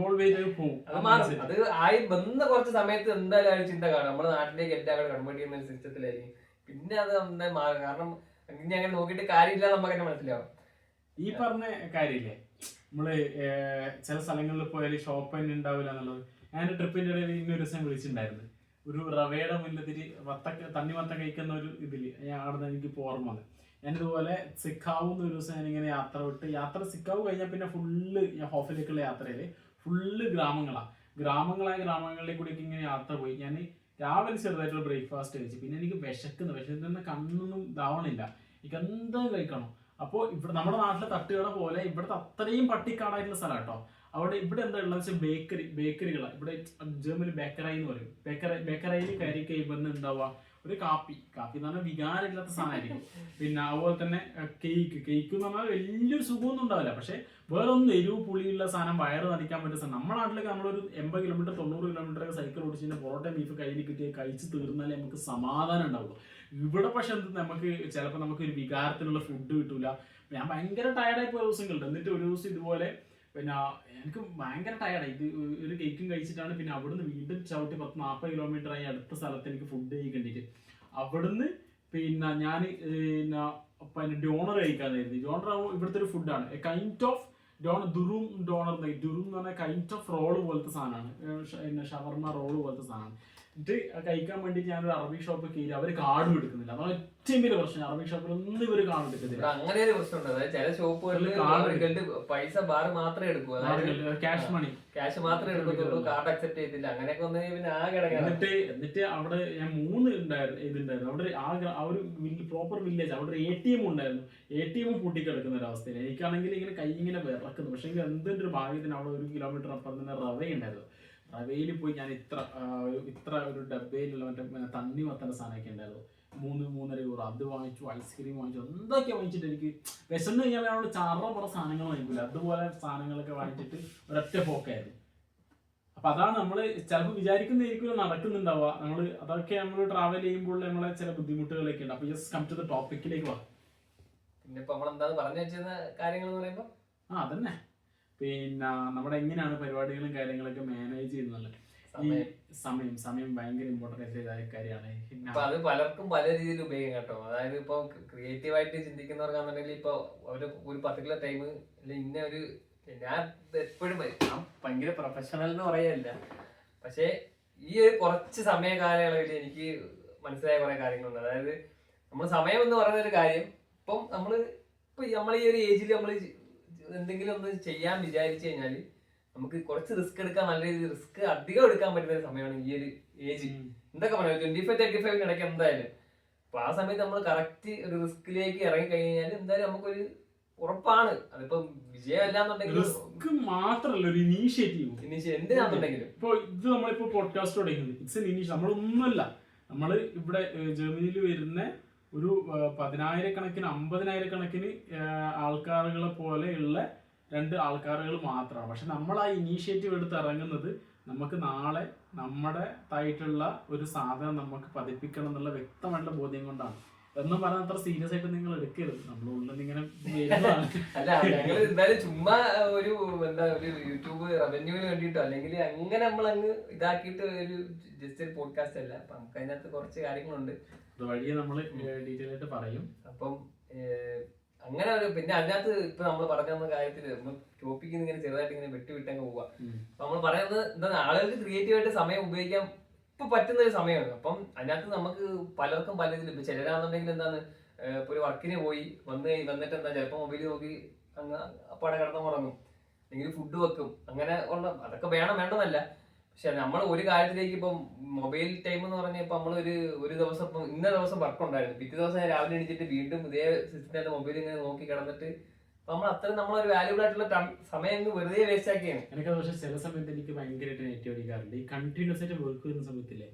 മാറും. അത് ആയി വന്ന കുറച്ച് സമയത്ത് എന്തായാലും ആ ചിന്ത കാണും. നമ്മുടെ നാട്ടിലേക്ക് എല്ലാം കൂടെ കൺവേർട്ട് ചെയ്യുന്ന ഒരു സിസ്റ്റത്തിലായിരിക്കും. പിന്നെ അത് എന്തായാലും മാറും. കാരണം ഇനി അങ്ങനെ നോക്കിയിട്ട് കാര്യമില്ല നമുക്ക് തന്നെ മനസ്സിലാവും. ഈ പറഞ്ഞ കാര്യമില്ലേ, നമ്മള് ചില സ്ഥലങ്ങളിൽ പോയാൽ ഷോപ്പ് തന്നെ ഉണ്ടാവില്ല എന്നുള്ളത്. ഞാൻ ട്രിപ്പിന്റെ ഇടയിൽ ഇന്നൊരു ദിവസം വിളിച്ചിട്ടുണ്ടായിരുന്നു. ഒരു റവയുടെ മുന്നത്തിരി തണ്ണിമത്ത കഴിക്കുന്ന ഒരു ഇതില് ഞാൻ അവിടെ എനിക്ക് ഓർമ്മ വന്നത്. ഞാനിതുപോലെ സിക്കാവ് ഒരു ദിവസം ഞാനിങ്ങനെ യാത്ര സിക്കാവ് കഴിഞ്ഞാൽ പിന്നെ ഫുള്ള് ഹോഫിലേക്കുള്ള യാത്രയില് ഫുള്ള് ഗ്രാമങ്ങളിലേക്ക് കൂടി ഇങ്ങനെ യാത്ര പോയി. ഞാൻ രാവിലെ ചെറുതായിട്ടുള്ള ബ്രേക്ക്ഫാസ്റ്റ് കഴിച്ചു. പിന്നെ എനിക്ക് വിശക്കുന്ന കണ്ണൊന്നും ഇതാവണില്ല, എനിക്ക് എന്താ കഴിക്കണം. അപ്പോൾ ഇവിടെ നമ്മുടെ നാട്ടിലെ തട്ടുകട പോലെ ഇവിടുത്തെ അത്രയും പട്ടിക്കാടായിട്ടുള്ള സ്ഥലം കേട്ടോ. ഇവിടെ എന്താ ഉള്ളത് വെച്ചാൽ ബേക്കറികളാണ്. ഇവിടെ ജർമ്മനി ബേക്കറായി എന്ന് പറയും. ബേക്കറയിൽ കയറി കഴിയുമ്പോൾ എന്താവുക, ഒരു കാപ്പി എന്ന് പറഞ്ഞാൽ വികാരമില്ലാത്ത സാധനമായിരിക്കും. പിന്നെ അതുപോലെ തന്നെ കേക്ക് എന്ന് പറഞ്ഞാൽ വലിയൊരു സുഖമൊന്നും ഉണ്ടാവില്ല. പക്ഷെ വേറെ ഒന്നും എരിവ് പുളിയുള്ള സാധനം വയറ് നടിക്കാൻ പറ്റുന്ന സാധനം. നമ്മുടെ നാട്ടിലേക്ക് നമ്മളൊരു 80 കിലോമീറ്റർ 90 കിലോമീറ്റർ ഒക്കെ സൈക്കിൾ ഓടിച്ചിട്ട് പൊറോട്ട ബീഫ് കയ്യിൽ കിട്ടിയ കഴിച്ച് തീർന്നാലേ നമുക്ക് സമാധാനം ഉണ്ടാവുള്ളൂ. ഇവിടെ പക്ഷെ നമുക്ക് ചിലപ്പോൾ നമുക്ക് ഒരു വികാരത്തിനുള്ള ഫുഡ് കിട്ടൂല. ഞാൻ ഭയങ്കര ടയർഡായി പോയ ദിവസങ്ങളുണ്ട്. എന്നിട്ട് ഒരു ദിവസം ഇതുപോലെ പിന്നെ എനിക്ക് ഭയങ്കര ടയർഡായി. ഇത് ഒരു കേക്കും കഴിച്ചിട്ടാണ് പിന്നെ അവിടുന്ന് വീണ്ടും ചവിട്ടി 10-40 കിലോമീറ്റർ ആയി അടുത്ത സ്ഥലത്ത് എനിക്ക് ഫുഡ് കഴിക്കേണ്ടിട്ട്. അവിടുന്ന് പിന്നെ ഞാൻ പിന്നെ ഡോണർ കഴിക്കാനായിരുന്നു. ഡോണർ ഇവിടുത്തെ ഒരു ഫുഡാണ്, കൈൻഡ് ഓഫ് ദുറും എന്ന് പറഞ്ഞാൽ കൈൻഡ് ഓഫ് റോള് പോലത്തെ സാധനമാണ്, ഷവർമ റോള് പോലത്തെ സാധനമാണ്. ഇത് കഴിക്കാൻ വേണ്ടി ഞാനൊരു അറബിക് ഷോപ്പ് കയറി, അവർ കാർഡും എടുക്കുന്നില്ല. അതാണ് ഏറ്റവും വലിയ പ്രശ്നം. അറബിക് ഷോപ്പിൽ ഒന്നും ഇവർ കാർഡ് എടുക്കുന്നില്ല. അങ്ങനെ ഒരു പ്രശ്നമുണ്ട്. അതായത് ചില ഷോപ്പുകളിൽ പൈസ ബാർ മാത്രമേ എടുക്കൂ, ക്യാഷ് മാത്രമേ എടുക്കത്തുള്ളൂ, കാർഡ് അക്സെപ്റ്റ് ചെയ്തില്ല. അങ്ങനെയൊക്കെ വന്നു പിന്നെ ആകെ എന്നിട്ട് അവിടെ ഞാൻ 3 ഇതുണ്ടായിരുന്നു. അവിടെ ആ ഒരു പ്രോപ്പർ വില്ലേജ്, അവിടെ ഒരു ATM ഉണ്ടായിരുന്നു. ATM പൂട്ടിക്കിടക്കുന്ന ഒരു അവസ്ഥയിൽ എനിക്കാണെങ്കിൽ ഇങ്ങനെ കൈ ഇങ്ങനെ വിറക്കുന്നു. പക്ഷെ എന്തിന്റെ ഒരു ഭാഗ്യത്തിന് അവിടെ 1 കിലോമീറ്റർ അപ്പുറം തന്നെ റവയുണ്ടായിരുന്നു. റവയിൽ പോയി ഞാൻ ഇത്ര ഒരു ഡബയിലുള്ള മറ്റേ തണ്ണിമത്തന്റെ സാധനമൊക്കെ ഉണ്ടായിരുന്നു. 3-3.5 യൂറോ അത് വാങ്ങിച്ചു. ഐസ്ക്രീം വാങ്ങിച്ചു. എന്തൊക്കെ വാങ്ങിച്ചിട്ട് എനിക്ക് വിശന്ന് കഴിഞ്ഞാൽ അവിടെ ചറ സാധനങ്ങൾ വാങ്ങിക്കില്ല, അതുപോലെ സാധനങ്ങളൊക്കെ വാങ്ങിച്ചിട്ട് ഒരൊറ്റ പോക്കായിരുന്നു. അപ്പൊ അതാണ് നമ്മള് ചിലപ്പോൾ വിചാരിക്കുന്നതായിരിക്കും നടക്കുന്നുണ്ടാവുക. അതൊക്കെ നമ്മൾ ട്രാവൽ ചെയ്യുമ്പോൾ നമ്മളെ ചില ബുദ്ധിമുട്ടുകളൊക്കെ ഉണ്ട്. അപ്പൊ ജസ്റ്റ് കം ടു ദ ടോപ്പിക്കിലേക്ക് വാ. പിന്നെ നമ്മളെന്താ പറഞ്ഞു വെച്ചിരുന്ന കാര്യങ്ങൾ എന്ന് പറയുമ്പോ അതന്നെ പിന്നെ നമ്മുടെ എങ്ങനെയാണ് പരിപാടികളും കാര്യങ്ങളൊക്കെ മാനേജ് ചെയ്യുന്നത്. ഈ സമയം ഭയങ്കര ഇമ്പോർട്ടന്റ് ആയ കാര്യമാണ്. അത് പലർക്കും പല രീതിയിൽ ഉപയോഗിക്കാം കേട്ടോ. അതായത് ഇപ്പൊ ക്രിയേറ്റീവായിട്ട് ചിന്തിക്കുന്നവർക്കാണെന്നുണ്ടെങ്കിൽ ഇപ്പൊ ഒരു പർട്ടിക്കുലർ ടൈം ഇന്ന ഒരു, ഞാൻ എപ്പോഴും ഭയങ്കര പ്രൊഫഷണൽ എന്ന് പറയല്ല, പക്ഷെ ഈ ഒരു കുറച്ച് സമയ കാലയളവിൽ എനിക്ക് മനസ്സിലായ കുറെ കാര്യങ്ങളുണ്ട്. അതായത് നമ്മൾ സമയം എന്ന് പറയുന്ന ഒരു കാര്യം ഇപ്പം നമ്മൾ ഈ ഒരു ഏജിൽ നമ്മൾ എന്തെങ്കിലും ഒന്ന് ചെയ്യാൻ വിചാരിച്ചു കഴിഞ്ഞാൽ നമുക്ക് കുറച്ച് റിസ്ക് എടുക്കാൻ, നല്ല രീതിയിൽ റിസ്ക് അധികം എടുക്കാൻ പറ്റുന്ന ഒരു സമയമാണ് ഈ ഒരു ഏജ്. എന്തൊക്കെ പറയാം, 25-35 ഇടയ്ക്ക് എന്തായാലും. അപ്പൊ ആ സമയത്ത് നമ്മൾ കറക്റ്റ് ഒരു റിസ്കിലേക്ക് ഇറങ്ങി കഴിഞ്ഞാൽ എന്തായാലും നമുക്കൊരു ഉറപ്പാണ്. അതിപ്പോ വിജയമല്ലാന്നുണ്ടെങ്കിൽ റിസ്ക് മാത്രമല്ല, ഒരു ഇനീഷ്യേറ്റീവ് എന്തിനാണെന്നുണ്ടെങ്കിലും. ഇപ്പൊ ഇത് നമ്മളിപ്പോ പോഡ്കാസ്റ്റ് തുടങ്ങുന്നത് ഇറ്റ്സ് ഇനീഷ്യേറ്റീവ്. നമ്മളൊന്നുമല്ല, നമ്മള് ഇവിടെ ജർമ്മനിയിൽ വരുന്ന ഒരു 10,000 50,000 ആൾക്കാരുകളെ പോലെയുള്ള 2 ആൾക്കാരുകൾ മാത്രമാണ്. പക്ഷെ നമ്മൾ ആ ഇനീഷ്യേറ്റീവ് എടുത്ത് ഇറങ്ങുന്നത് നമുക്ക് നാളെ നമ്മുടെ ആയിട്ടുള്ള ഒരു സാധനം നമുക്ക് പതിപ്പിക്കണം എന്നുള്ള വ്യക്തമായിട്ടുള്ള ബോധ്യം കൊണ്ടാണ്. എന്നും പറഞ്ഞാൽ അത്ര സീരിയസ് ആയിട്ട് നിങ്ങൾ എടുക്കരുത്. നമ്മളുള്ളിങ്ങനെ അല്ല, ഞങ്ങൾ എന്തായാലും ചുമ്മാ ഒരു യൂട്യൂബ് റവന്യൂവിന് വേണ്ടിയിട്ടോ അല്ലെങ്കിൽ അങ്ങനെ നമ്മളങ്ങ് ഇതാക്കിയിട്ട് ഒരു ജസ്റ്റ് ഒരു പോഡ്കാസ്റ്റ് അല്ല. അപ്പൊ നമുക്ക് അതിനകത്ത് കുറച്ച് കാര്യങ്ങളുണ്ട്, വഴിയെ നമ്മൾ ഡീറ്റെയിൽ ആയിട്ട് പറയും. അപ്പം അങ്ങനെ ഒരു പിന്നെ അതിനകത്ത് ഇപ്പൊ നമ്മൾ പറഞ്ഞ കാര്യത്തിൽ ടോപ്പിക്ക് ഇങ്ങനെ ചെറുതായിട്ട് ഇങ്ങനെ വിട്ടങ്ങ് പോവുക. അപ്പൊ നമ്മൾ പറയുന്നത് എന്താ, ആളുകൾക്ക് ക്രിയേറ്റീവായിട്ട് സമയം ഉപയോഗിക്കാൻ ഇപ്പൊ പറ്റുന്ന ഒരു സമയമാണ്. അപ്പം അതിനകത്ത് നമുക്ക് പലർക്കും പല ഇതിൽ ഇപ്പൊ ചിലരാണെന്നുണ്ടെങ്കിൽ എന്താണ്, ഇപ്പൊ ഒരു വർക്കിന് പോയി വന്നിട്ട് എന്താ ചിലപ്പോ മൊബൈൽ നോക്കി അങ്ങ് അപ്പാടെ കിടന്ന് ഉറങ്ങും, അല്ലെങ്കിൽ ഫുഡ് വെക്കും, അങ്ങനെ ഉള്ള അതൊക്കെ വേണമെന്നല്ല. പക്ഷെ നമ്മൾ ഒരു കാര്യത്തിലേക്ക് ഇപ്പം മൊബൈൽ ടൈം എന്ന് പറഞ്ഞാൽ ഇപ്പൊ നമ്മൾ ഒരു ദിവസം ഇപ്പം ഇന്ന ദിവസം വർക്ക് ഉണ്ടായിരുന്നു, പിറ്റേ ദിവസം ഞാൻ രാവിലെ എണീച്ചിട്ട് വീണ്ടും ഇതേ സിസ്റ്റത്തിനകത്ത് മൊബൈൽ ഇങ്ങനെ നോക്കി കിടന്നിട്ട് നമ്മൾ അത്രയും നമ്മളൊരു വാല്യൂബിൾ ആയിട്ടുള്ള സമയം വെറുതെ വേസ്റ്റ് ആക്കിയാണ്. എനിക്കത് പക്ഷേ ചില സമയത്ത് എനിക്ക് ഭയങ്കരമായിട്ട് നെറ്റ് അടിക്കാറുണ്ട്. ഈ കണ്ടിന്യൂസ് ആയിട്ട് വർക്ക് ചെയ്യുന്ന സമയത്തില്ലേ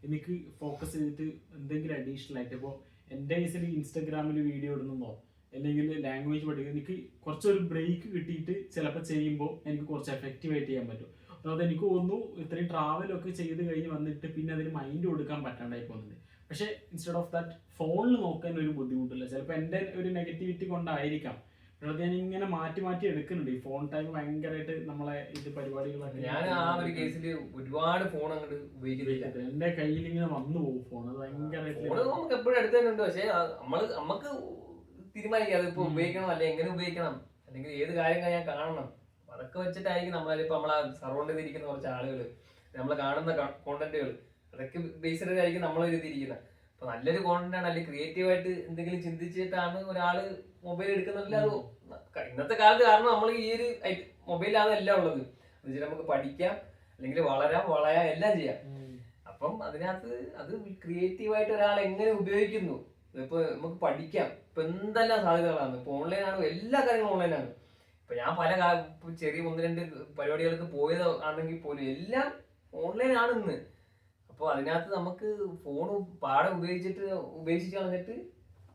എനിക്ക് ഫോക്കസ് ചെയ്തിട്ട് എന്തെങ്കിലും അഡീഷണൽ ആയിട്ട് ഇപ്പോൾ എൻ്റെ കേസിൽ ഇൻസ്റ്റാഗ്രാമിൽ വീഡിയോ ഇടുന്നതോ അല്ലെങ്കിൽ ലാംഗ്വേജ് പഠിക്കുക, എനിക്ക് കുറച്ചൊരു ബ്രേക്ക് കിട്ടിയിട്ട് ചിലപ്പോൾ ചെയ്യുമ്പോൾ എനിക്ക് കുറച്ച് എഫക്റ്റീവായിട്ട് ചെയ്യാൻ പറ്റും. അതായത് എനിക്ക് തോന്നുന്നു ഇത്രയും ട്രാവലൊക്കെ ചെയ്ത് കഴിഞ്ഞ് വന്നിട്ട് പിന്നെ അതിന് മൈൻഡ് കൊടുക്കാൻ പറ്റാണ്ടായി പോകുന്നുണ്ട്. പക്ഷേ ഇൻസ്റ്റെഡ് ഓഫ് ദാറ്റ് ഫോണിൽ നോക്കാൻ ഒരു ബുദ്ധിമുട്ടില്ല. ചിലപ്പോൾ എൻ്റെ ഒരു നെഗറ്റിവിറ്റി കൊണ്ടായിരിക്കാം, അത് ഞാൻ ഇങ്ങനെ മാറ്റി എടുക്കുന്നുണ്ട്. ഈ ഫോൺ ടൈം ഭയങ്കരമായിട്ട് നമ്മളെ ഇത് പരിപാടികളൊക്കെ ഞാൻ ആ ഒരു കേസിൽ ഒരുപാട് ഫോൺ അങ്ങോട്ട് ഉപയോഗിക്കുന്നില്ല. എന്റെ കയ്യിൽ ഇങ്ങനെ വന്നു പോകും ഫോൺ. അത് ഭയങ്കരമായിട്ട് നമുക്ക് എപ്പോഴും അടുത്ത് തന്നെ ഉണ്ട്. പക്ഷെ നമുക്ക് തീരുമാനിക്കാം അതിപ്പോ ഉപയോഗിക്കണം, അല്ലെങ്കിൽ എങ്ങനെ ഉപയോഗിക്കണം, അല്ലെങ്കിൽ ഏത് കാര്യങ്ങൾ ഞാൻ കാണണം, അതൊക്കെ വെച്ചിട്ടായിരിക്കും നമ്മളിപ്പോ നമ്മളെ സറൗണ്ട് ചെയ്തിരിക്കുന്ന കുറച്ച് ആളുകൾ, നമ്മൾ കാണുന്ന കോണ്ടന്റുകൾ, അതൊക്കെ ബേസ്ഡ് ആയിരിക്കും നമ്മൾ എഴുതിയിരിക്കുന്നത്. അപ്പൊ നല്ലൊരു കോണ്ടന്റ് ആണ്, അല്ലെങ്കിൽ ക്രിയേറ്റീവായിട്ട് എന്തെങ്കിലും ചിന്തിച്ചിട്ടാണ് ഒരാള് മൊബൈൽ എടുക്കുന്നില്ല. അത് ഇന്നത്തെ കാലത്ത് കാരണം നമ്മൾ ഈ ഒരു മൊബൈലാണ് എല്ലാം ഉള്ളത്. നമുക്ക് പഠിക്കാം, അല്ലെങ്കിൽ വളയാം എല്ലാം ചെയ്യാം. അപ്പം അതിനകത്ത് അത് ക്രിയേറ്റീവായിട്ട് ഒരാൾ എങ്ങനെ ഉപയോഗിക്കുന്നു, ഇപ്പൊ നമുക്ക് പഠിക്കാം. ഇപ്പൊ എന്തെല്ലാം സാധ്യതകളാണ്, ഇപ്പൊ ഓൺലൈനാണ്, എല്ലാ കാര്യങ്ങളും ഓൺലൈനാണ്. ഇപ്പൊ ഞാൻ പല ചെറിയ 1-2 പരിപാടികൾക്ക് പോയത് ആണെങ്കിൽ പോലും എല്ലാം ഓൺലൈനാണ് ഇന്ന്. അപ്പൊ അതിനകത്ത് നമുക്ക് ഫോൺ പാഠം ഉപേക്ഷിച്ച് കളഞ്ഞിട്ട്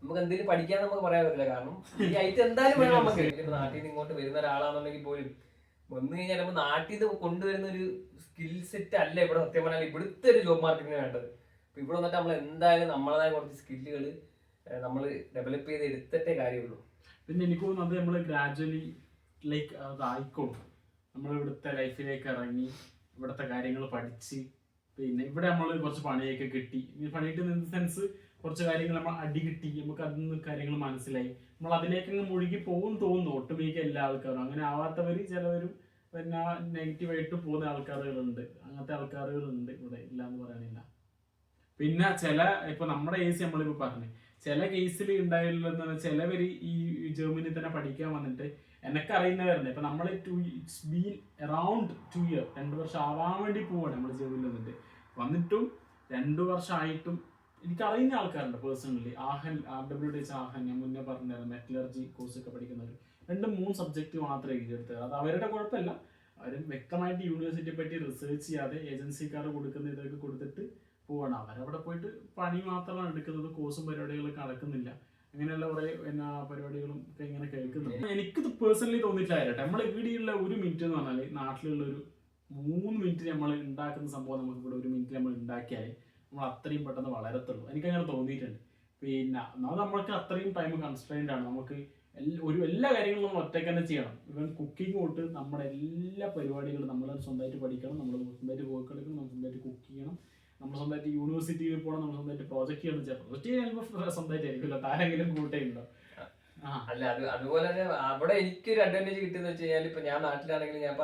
നമുക്ക് എന്തെങ്കിലും പഠിക്കാൻ നമുക്ക് പറയാൻ പറ്റില്ല. കാരണം ഈ ഐറ്റം എന്തായാലും വേണം നമുക്ക്. ഇപ്പൊ നാട്ടിൽ നിന്ന് ഇങ്ങോട്ട് വരുന്ന ഒരാളാണെന്നുണ്ടെങ്കിൽ പോലും വന്നു കഴിഞ്ഞാൽ നമ്മൾ നാട്ടിൽ നിന്ന് കൊണ്ടുവരുന്ന ഒരു സ്കിൽ സെറ്റ് അല്ല ഇവിടെ സത്യം പറഞ്ഞാൽ ഇവിടുത്തെ ഒരു ജോബ് മാർക്കറ്റിന് വേണ്ടത്. അപ്പൊ ഇവിടെ വന്നിട്ട് നമ്മൾ എന്തായാലും നമ്മളതായ കുറച്ച് സ്കില്ലുകൾ നമ്മൾ ഡെവലപ്പ് ചെയ്ത് എടുത്തിട്ടേ കാര്യമുള്ളൂ. പിന്നെ എനിക്ക് തോന്നുന്നത് നമ്മൾ ഗ്രാജുവലി ലൈക്ക് അതായിക്കോളും. നമ്മൾ ഇവിടുത്തെ ലൈഫിലേക്ക് ഇറങ്ങി ഇവിടുത്തെ കാര്യങ്ങൾ പഠിച്ച് പിന്നെ ഇവിടെ നമ്മൾ കുറച്ച് പണിയൊക്കെ കിട്ടി. പണിയിട്ട് ഇൻ സെൻസ് കുറച്ച് കാര്യങ്ങൾ നമ്മൾ അടി കിട്ടി, നമുക്ക് അതിൽ നിന്ന് കാര്യങ്ങൾ മനസ്സിലായി, നമ്മൾ അതിലേക്കങ്ങ് മുഴുകി പോകും തോന്നുന്നു. ഒട്ടുമിക്ക എല്ലാ ആൾക്കാരും അങ്ങനെ ആവാത്തവർ ചിലവരും പിന്നെ നെഗറ്റീവായിട്ട് പോകുന്ന ആൾക്കാരുകളുണ്ട്. അങ്ങനത്തെ ആൾക്കാരുകളുണ്ട് ഇവിടെ, ഇല്ല എന്ന് പറയാനില്ല. പിന്നെ ഇപ്പൊ നമ്മുടെ കേസ് നമ്മളിപ്പോ പറഞ്ഞു, ചില കേസിൽ ഉണ്ടായില്ലെന്ന് ചിലവര് ഈ ജർമ്മനി തന്നെ പഠിക്കാൻ വന്നിട്ട് എനക്കറിയുന്നവരുണ്ട്. ഇപ്പൊ നമ്മൾ ഇറ്റ്സ് ബീൻ അറൌണ്ട് 2 year 2 വർഷം ആവാൻ വേണ്ടി പോവാണ് നമ്മൾ ജർമ്മനിൽ വന്നിട്ടും 2 വർഷമായിട്ടും എനിക്കറിയുന്ന ആൾക്കാരുണ്ട് പേഴ്സണലി. RWTH ആഹൻ ഞാൻ മുന്നേ പറഞ്ഞായിരുന്നു, മെറ്റലർജി കോഴ്സ് ഒക്കെ പഠിക്കുന്നവർ 2-3 സബ്ജക്റ്റ് മാത്രമേ എഴുതിയെടുത്തത്. അത് അവരുടെ കുഴപ്പമില്ല, അവർ വ്യക്തമായിട്ട് യൂണിവേഴ്സിറ്റിയെ പറ്റി റിസർച്ച് ചെയ്യാതെ ഏജൻസിക്കാർ കൊടുക്കുന്ന ഇതൊക്കെ കൊടുത്തിട്ട് പോവാണ്. അവരവിടെ പോയിട്ട് പണി മാത്രമാണ് എടുക്കുന്നത്, കോഴ്സും പരിപാടികളൊക്കെ നടക്കുന്നില്ല. അങ്ങനെയുള്ള കുറെ പിന്നെ പരിപാടികളും ഒക്കെ ഇങ്ങനെ കേൾക്കുന്നുണ്ട്. എനിക്കിത് പേഴ്സണലി തോന്നിയിട്ടില്ല. നമ്മൾ ഇവിടെയുള്ള 1 മിനിറ്റ് എന്ന് പറഞ്ഞാൽ നാട്ടിലുള്ള ഒരു 3 മിനിറ്റ് നമ്മൾ ഉണ്ടാക്കുന്ന സംഭവം നമുക്ക് ഇവിടെ 1 മിനിറ്റ് നമ്മൾ ഉണ്ടാക്കിയാൽ നമ്മൾ അത്രയും പെട്ടെന്ന് വളരത്തുള്ളൂ. എനിക്കങ്ങനെ തോന്നിയിട്ടുണ്ട്. പിന്നെ നമ്മൾക്ക് അത്രയും ടൈം കൺസ്ട്രെയിൻഡ് ആണ്. നമുക്ക് എല്ലാ കാര്യങ്ങളും നമ്മൾ ഒറ്റയ്ക്ക് തന്നെ ചെയ്യണം. ഇവൻ കുക്കിംഗ് തൊട്ട് നമ്മുടെ എല്ലാ പരിപാടികളും നമ്മൾ സ്വന്തമായിട്ട് പഠിക്കണം, നമ്മൾ സ്വന്തമായിട്ട് വർക്ക് എടുക്കണം, നമ്മൾ സ്വന്തമായിട്ട് കുക്ക് ചെയ്യണം, നമ്മൾ സ്വന്തമായിട്ട് യൂണിവേഴ്സിറ്റിയിൽ പോകണം, നമ്മൾ സ്വന്തമായിട്ട് പ്രോജക്റ്റ് ചെയ്യണം. പ്രോജക്റ്റ് ചെയ്യുമ്പോൾ സ്വന്തമായിട്ടായിരിക്കുമല്ലോ, താരെങ്കിലും കൂട്ടുണ്ടോ? അല്ല അതുപോലെ തന്നെ അവിടെ എനിക്കൊരു അഡ്വാൻറ്റേജ് കിട്ടിയെന്ന് വെച്ച് കഴിഞ്ഞാൽ ഇപ്പൊ ഞാൻ നാട്ടിലാണെങ്കിൽ ഞാൻ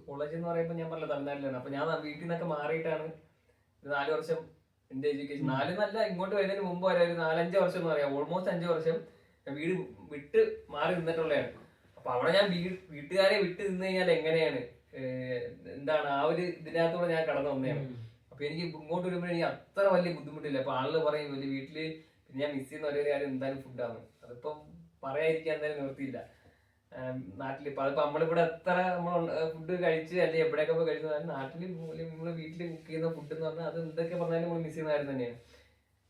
കോളേജ് എന്ന് പറയുമ്പോൾ ഞാൻ പറഞ്ഞ തമിഴ്നാട്ടിലാണ്. അപ്പൊ ഞാൻ വീട്ടിൽ നിന്നൊക്കെ മാറിയിട്ടാണ് 4 വർഷം എന്റെ എഡ്യൂക്കേഷൻ, 4 നല്ല ഇങ്ങോട്ട് വരുന്നതിന് മുമ്പ് വരെ ഒരു 4-5 വർഷം എന്ന് പറയാം, ഓൾമോസ്റ്റ് 5 വർഷം വീട് വിട്ട് മാറി നിന്നിട്ടുള്ളതാണ്. അപ്പൊ അവിടെ ഞാൻ വീട്ടുകാരെ വിട്ട് നിന്ന് കഴിഞ്ഞാൽ എങ്ങനെയാണ്, എന്താണ് ആ ഒരു ഇതിനകത്തൂടെ ഞാൻ കടന്നു വന്നതാണ്. അപ്പൊ എനിക്ക് ഇങ്ങോട്ട് വരുമ്പോൾ എനിക്ക് അത്ര വലിയ ബുദ്ധിമുട്ടില്ല. അപ്പൊ ആളുകൾ പറയും വലിയ വീട്ടില് പിന്നെ ഞാൻ മിസ് ചെയ്യുന്ന ഒരേ കാര്യം എന്തായാലും ഫുഡാണ്. അതിപ്പം പറയാതിരിക്കാൻ എന്തായാലും നിർത്തിയില്ല. നാട്ടില് ഇപ്പൊ അതിപ്പോ നമ്മളിവിടെ എത്ര നമ്മൾ ഫുഡ് കഴിച്ച് അല്ലെങ്കിൽ എവിടെയൊക്കെ പോയി കഴിച്ചാലും നാട്ടില് നമ്മള് വീട്ടില് കുക്ക് ചെയ്യുന്ന ഫുഡ് എന്ന് പറഞ്ഞാൽ അത് എന്തൊക്കെ പറഞ്ഞാലും നമ്മൾ മിസ് ചെയ്യുന്ന കാര്യം തന്നെയാണ്.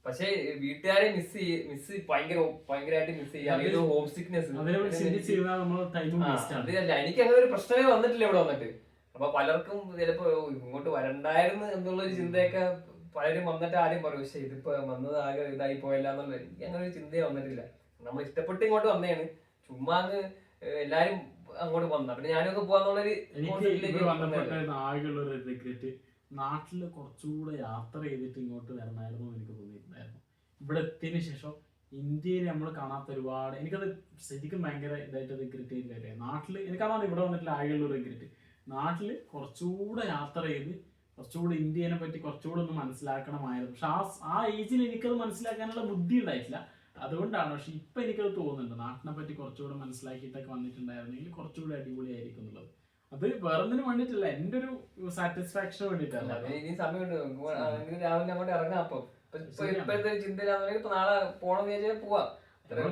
പക്ഷെ വീട്ടുകാരെ മിസ് ഭയങ്കരമായിട്ട് മിസ് ചെയ്യാം, ഹോം സിക്നെസ്. അതില്ല, എനിക്ക് അങ്ങനെ ഒരു പ്രശ്നമേ വന്നിട്ടില്ല ഇവിടെ വന്നിട്ട്. അപ്പൊ പലർക്കും ചിലപ്പോ ഇങ്ങോട്ട് വരണ്ടായിരുന്നു എന്നുള്ളൊരു ചിന്തയൊക്കെ പലരും വന്നിട്ട് ആദ്യം പറയും, പക്ഷെ ഇതിപ്പോ വന്നത് ആകെ ഇതായി പോയല്ല എന്നുള്ള എനിക്ക് അങ്ങനെ ഒരു ചിന്തയെ വന്നിട്ടില്ല. നമ്മൾ ഇഷ്ടപ്പെട്ട് ഇങ്ങോട്ട് വന്നതാണ്, ചുമ്മാ അങ്ങ് എല്ലാരും അങ്ങോട്ട് വന്ന പിന്നെ ഞാനൊക്കെ പോവാന്നുള്ളൊരു നാട്ടില് കുറച്ചുകൂടെ യാത്ര ചെയ്തിട്ട് ഇങ്ങോട്ട് വരണമായിരുന്നു എനിക്ക് തോന്നിയിട്ടുണ്ടായിരുന്നു. ഇവിടെ എത്തിയതിനു ശേഷം ഇന്ത്യയിൽ നമ്മൾ കാണാത്ത ഒരുപാട്, എനിക്കത് ശരിക്കും ഭയങ്കര ഇതായിട്ട് റിഗ്രറ്റ് ചെയ്യുന്ന കാര്യം. നാട്ടിൽ എനിക്കതാണ് ഇവിടെ വന്നിട്ട് ആകെയുള്ള റിഗ്രറ്റ്. നാട്ടിൽ കുറച്ചുകൂടെ യാത്ര ചെയ്ത് കുറച്ചുകൂടെ ഇന്ത്യനെ പറ്റി കുറച്ചുകൂടെ ഒന്ന് മനസ്സിലാക്കണമായിരുന്നു. പക്ഷെ ആ ഏജിൽ എനിക്കത് മനസ്സിലാക്കാനുള്ള ബുദ്ധി ഉണ്ടായിട്ടില്ല. അതുകൊണ്ടാണ്. പക്ഷെ ഇപ്പൊ എനിക്കത് തോന്നുന്നുണ്ട്, നാട്ടിനെ പറ്റി കുറച്ചുകൂടെ മനസ്സിലാക്കിയിട്ടൊക്കെ വന്നിട്ടുണ്ടായിരുന്നെങ്കിൽ കുറച്ചുകൂടെ അടിപൊളിയായിരിക്കും എന്നുള്ളത്. അത് വേറൊന്നിനും വേണ്ടിയിട്ടില്ല, എന്റെ ഒരു സാറ്റിസ്ഫാക്ഷന് വേണ്ടിയിട്ടല്ല. ഇനി സമയമുണ്ട്, രാവിലെ അങ്ങോട്ട് ഇറങ്ങാം. അപ്പം ഇപ്പോഴത്തെ ചിന്തയിലാണെന്നുണ്ടെങ്കിൽ ഇപ്പൊ നാളെ പോണെന്ന് വെച്ചാൽ പോവാം.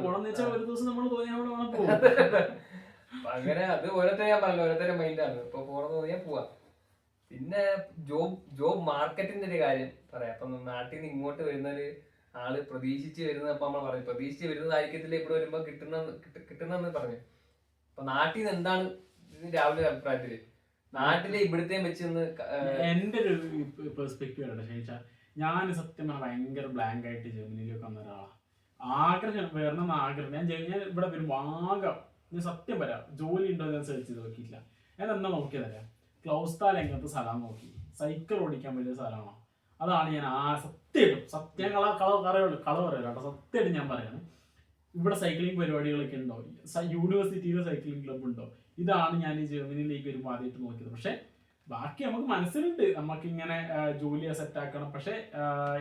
പോണെന്ന് വെച്ചാൽ ഒരു ദിവസം നമ്മൾ തോന്നിയാൽ വേണം പോകും. അങ്ങനെ അത് ഓരോരുത്തരും ഞാൻ പറഞ്ഞു, ഓരോരുത്തരും മൈൻഡാണ്. ഇപ്പൊ പോണെന്ന് തോന്നിയാൽ പോവാം. പിന്നെ ജോബ് മാർക്കറ്റിന്റെ ഒരു കാര്യം പറയാം. അപ്പൊ നാട്ടിൽ നിന്ന് ഇങ്ങോട്ട് വരുന്നൊരു ആള് പ്രതീക്ഷിച്ച് വരുന്നത്, അപ്പൊ നമ്മൾ പറഞ്ഞു പ്രതീക്ഷിച്ച് വരുന്നതായിരിക്കത്തില്ല ഇവിടെ വരുമ്പോ കിട്ടുന്നെന്ന് പറഞ്ഞു. അപ്പൊ നാട്ടിൽ നിന്ന് എന്താണ് രാവിലെ അഭിപ്രായത്തില് നാട്ടിലെ ഇവിടുത്തെ വെച്ച് എന്റെ ഒരു പെർസ്പെക്റ്റീവ് ആണ് ചോദിച്ചാൽ, ഞാൻ സത്യം പറഞ്ഞാൽ ഭയങ്കര ബ്ലാങ്ക് ആയിട്ട് ജർമ്മനിയിലേക്ക് വന്ന ഒരാളാണ്. ആഗ്രഹം വരണം ആഗ്രഹം. ഞാൻ ഇവിടെ വരുമ്പോൾ ഞാൻ സത്യം പറയാം, ജോലി ഉണ്ടോ ഞാൻ സെർച്ച് ചെയ്ത് നോക്കിയില്ല. ഞാൻ എന്നാ നോക്കിയതല്ല, ക്ലൗസ്താൽ എങ്ങനത്തെ സ്ഥലം നോക്കി, സൈക്കിൾ ഓടിക്കാൻ വലിയ സ്ഥലമാണോ, അതാണ് ഞാൻ സത്യം കള പറയല്ലോ കേട്ടോ, സത്യമായിട്ട് ഞാൻ പറയാണ്. ഇവിടെ സൈക്ലിംഗ് പരിപാടികളൊക്കെ ഉണ്ടോ, യൂണിവേഴ്സിറ്റിയിലെ സൈക്ലിംഗ് ക്ലബ് ഉണ്ടോ, ഇതാണ് ഞാൻ ഈ ജർമ്മനിയിലേക്ക് വരുമ്പോൾ ആദ്യമായിട്ട് നോക്കിയത്. പക്ഷെ ബാക്കി നമുക്ക് മനസ്സിലുണ്ട്, നമുക്ക് ഇങ്ങനെ ജോലിയെ സെറ്റ് ആക്കണം, പക്ഷെ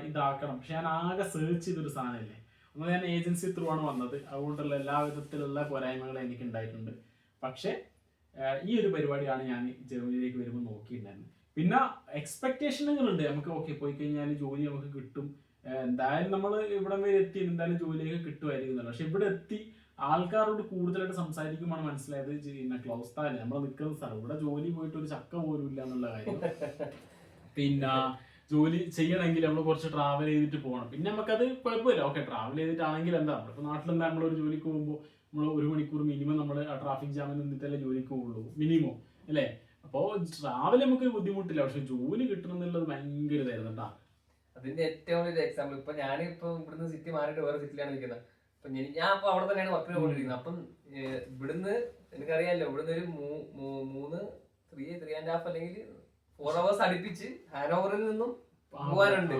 ഇതാക്കണം. പക്ഷെ ഞാൻ ആകെ സെർച്ച് ചെയ്തൊരു സാധനമല്ലേ. ഒന്ന് ഞാൻ ഏജൻസി ത്രൂ ആണ് വന്നത്, അതുകൊണ്ടുള്ള എല്ലാ വിധത്തിലുള്ള പോരായ്മകളും എനിക്ക് ഉണ്ടായിട്ടുണ്ട്. പക്ഷെ ഈ ഒരു പരിപാടിയാണ് ഞാൻ ജർമ്മനിയിലേക്ക് വരുമ്പോൾ നോക്കിയിട്ടുണ്ടായിരുന്നത്. പിന്നെ എക്സ്പെക്ടേഷനുകളുണ്ട് നമുക്ക്. ഓക്കെ, പോയി കഴിഞ്ഞാൽ ജോലി നമുക്ക് കിട്ടും, എന്തായാലും നമ്മൾ ഇവിടെ വരെ എത്തി, എന്തായാലും ജോലിയൊക്കെ കിട്ടുമായിരിക്കും. പക്ഷെ ഇവിടെ എത്തി ആൾക്കാരോട് കൂടുതലായിട്ട് സംസാരിക്കുമ്പോൾ മനസ്സിലായത് പിന്നെ ക്ലൗസ്താല് നമ്മൾ നിൽക്കുന്ന സ്ഥലം, ഇവിടെ ജോലി പോയിട്ട് ഒരു ചക്ക പോലും ഇല്ല എന്നുള്ള കാര്യം. പിന്നെ ജോലി ചെയ്യണമെങ്കിൽ നമ്മൾ കുറച്ച് ട്രാവൽ ചെയ്തിട്ട് പോകണം. പിന്നെ നമുക്കത് കുഴപ്പമില്ല, ഓക്കെ ട്രാവൽ ചെയ്തിട്ടാണെങ്കിൽ എന്താ, നമ്മളിപ്പോൾ നാട്ടിലെന്താ നമ്മളൊരു ജോലിക്ക് പോകുമ്പോൾ നമ്മൾ 1 മണിക്കൂർ മിനിമം നമ്മൾ ട്രാഫിക് ജാമിൽ നിന്നിട്ടല്ലേ ജോലിക്ക് പോകുള്ളൂ മിനിമം അല്ലേ. അപ്പോൾ ട്രാവൽ നമുക്ക് ബുദ്ധിമുട്ടില്ല, പക്ഷെ ജോലി കിട്ടണം എന്നുള്ളത് ഭയങ്കര ഇതായിരുന്നു കേട്ടോ. അതിന്റെ ഏറ്റവും വലിയ എക്സാമ്പിൾ, ഇപ്പൊ ഞാനിപ്പോ ഇവിടുന്ന് സിറ്റി മാറിയിട്ട് വേറെ സിറ്റിയിലാണ് നിൽക്കുന്നത്. അപ്പൊ ഞാൻ അപ്പൊ അവിടെ തന്നെയാണ് വർക്കിന് കൊണ്ടിരിക്കുന്നത്. അപ്പം ഇവിടുന്ന് എനിക്കറിയാമല്ലോ, ഇവിടുന്ന് ഒരു 3.5 അല്ലെങ്കിൽ 4 hours അടുപ്പിച്ച് ഹാനോവറിൽ നിന്നും പോകാനുണ്ട്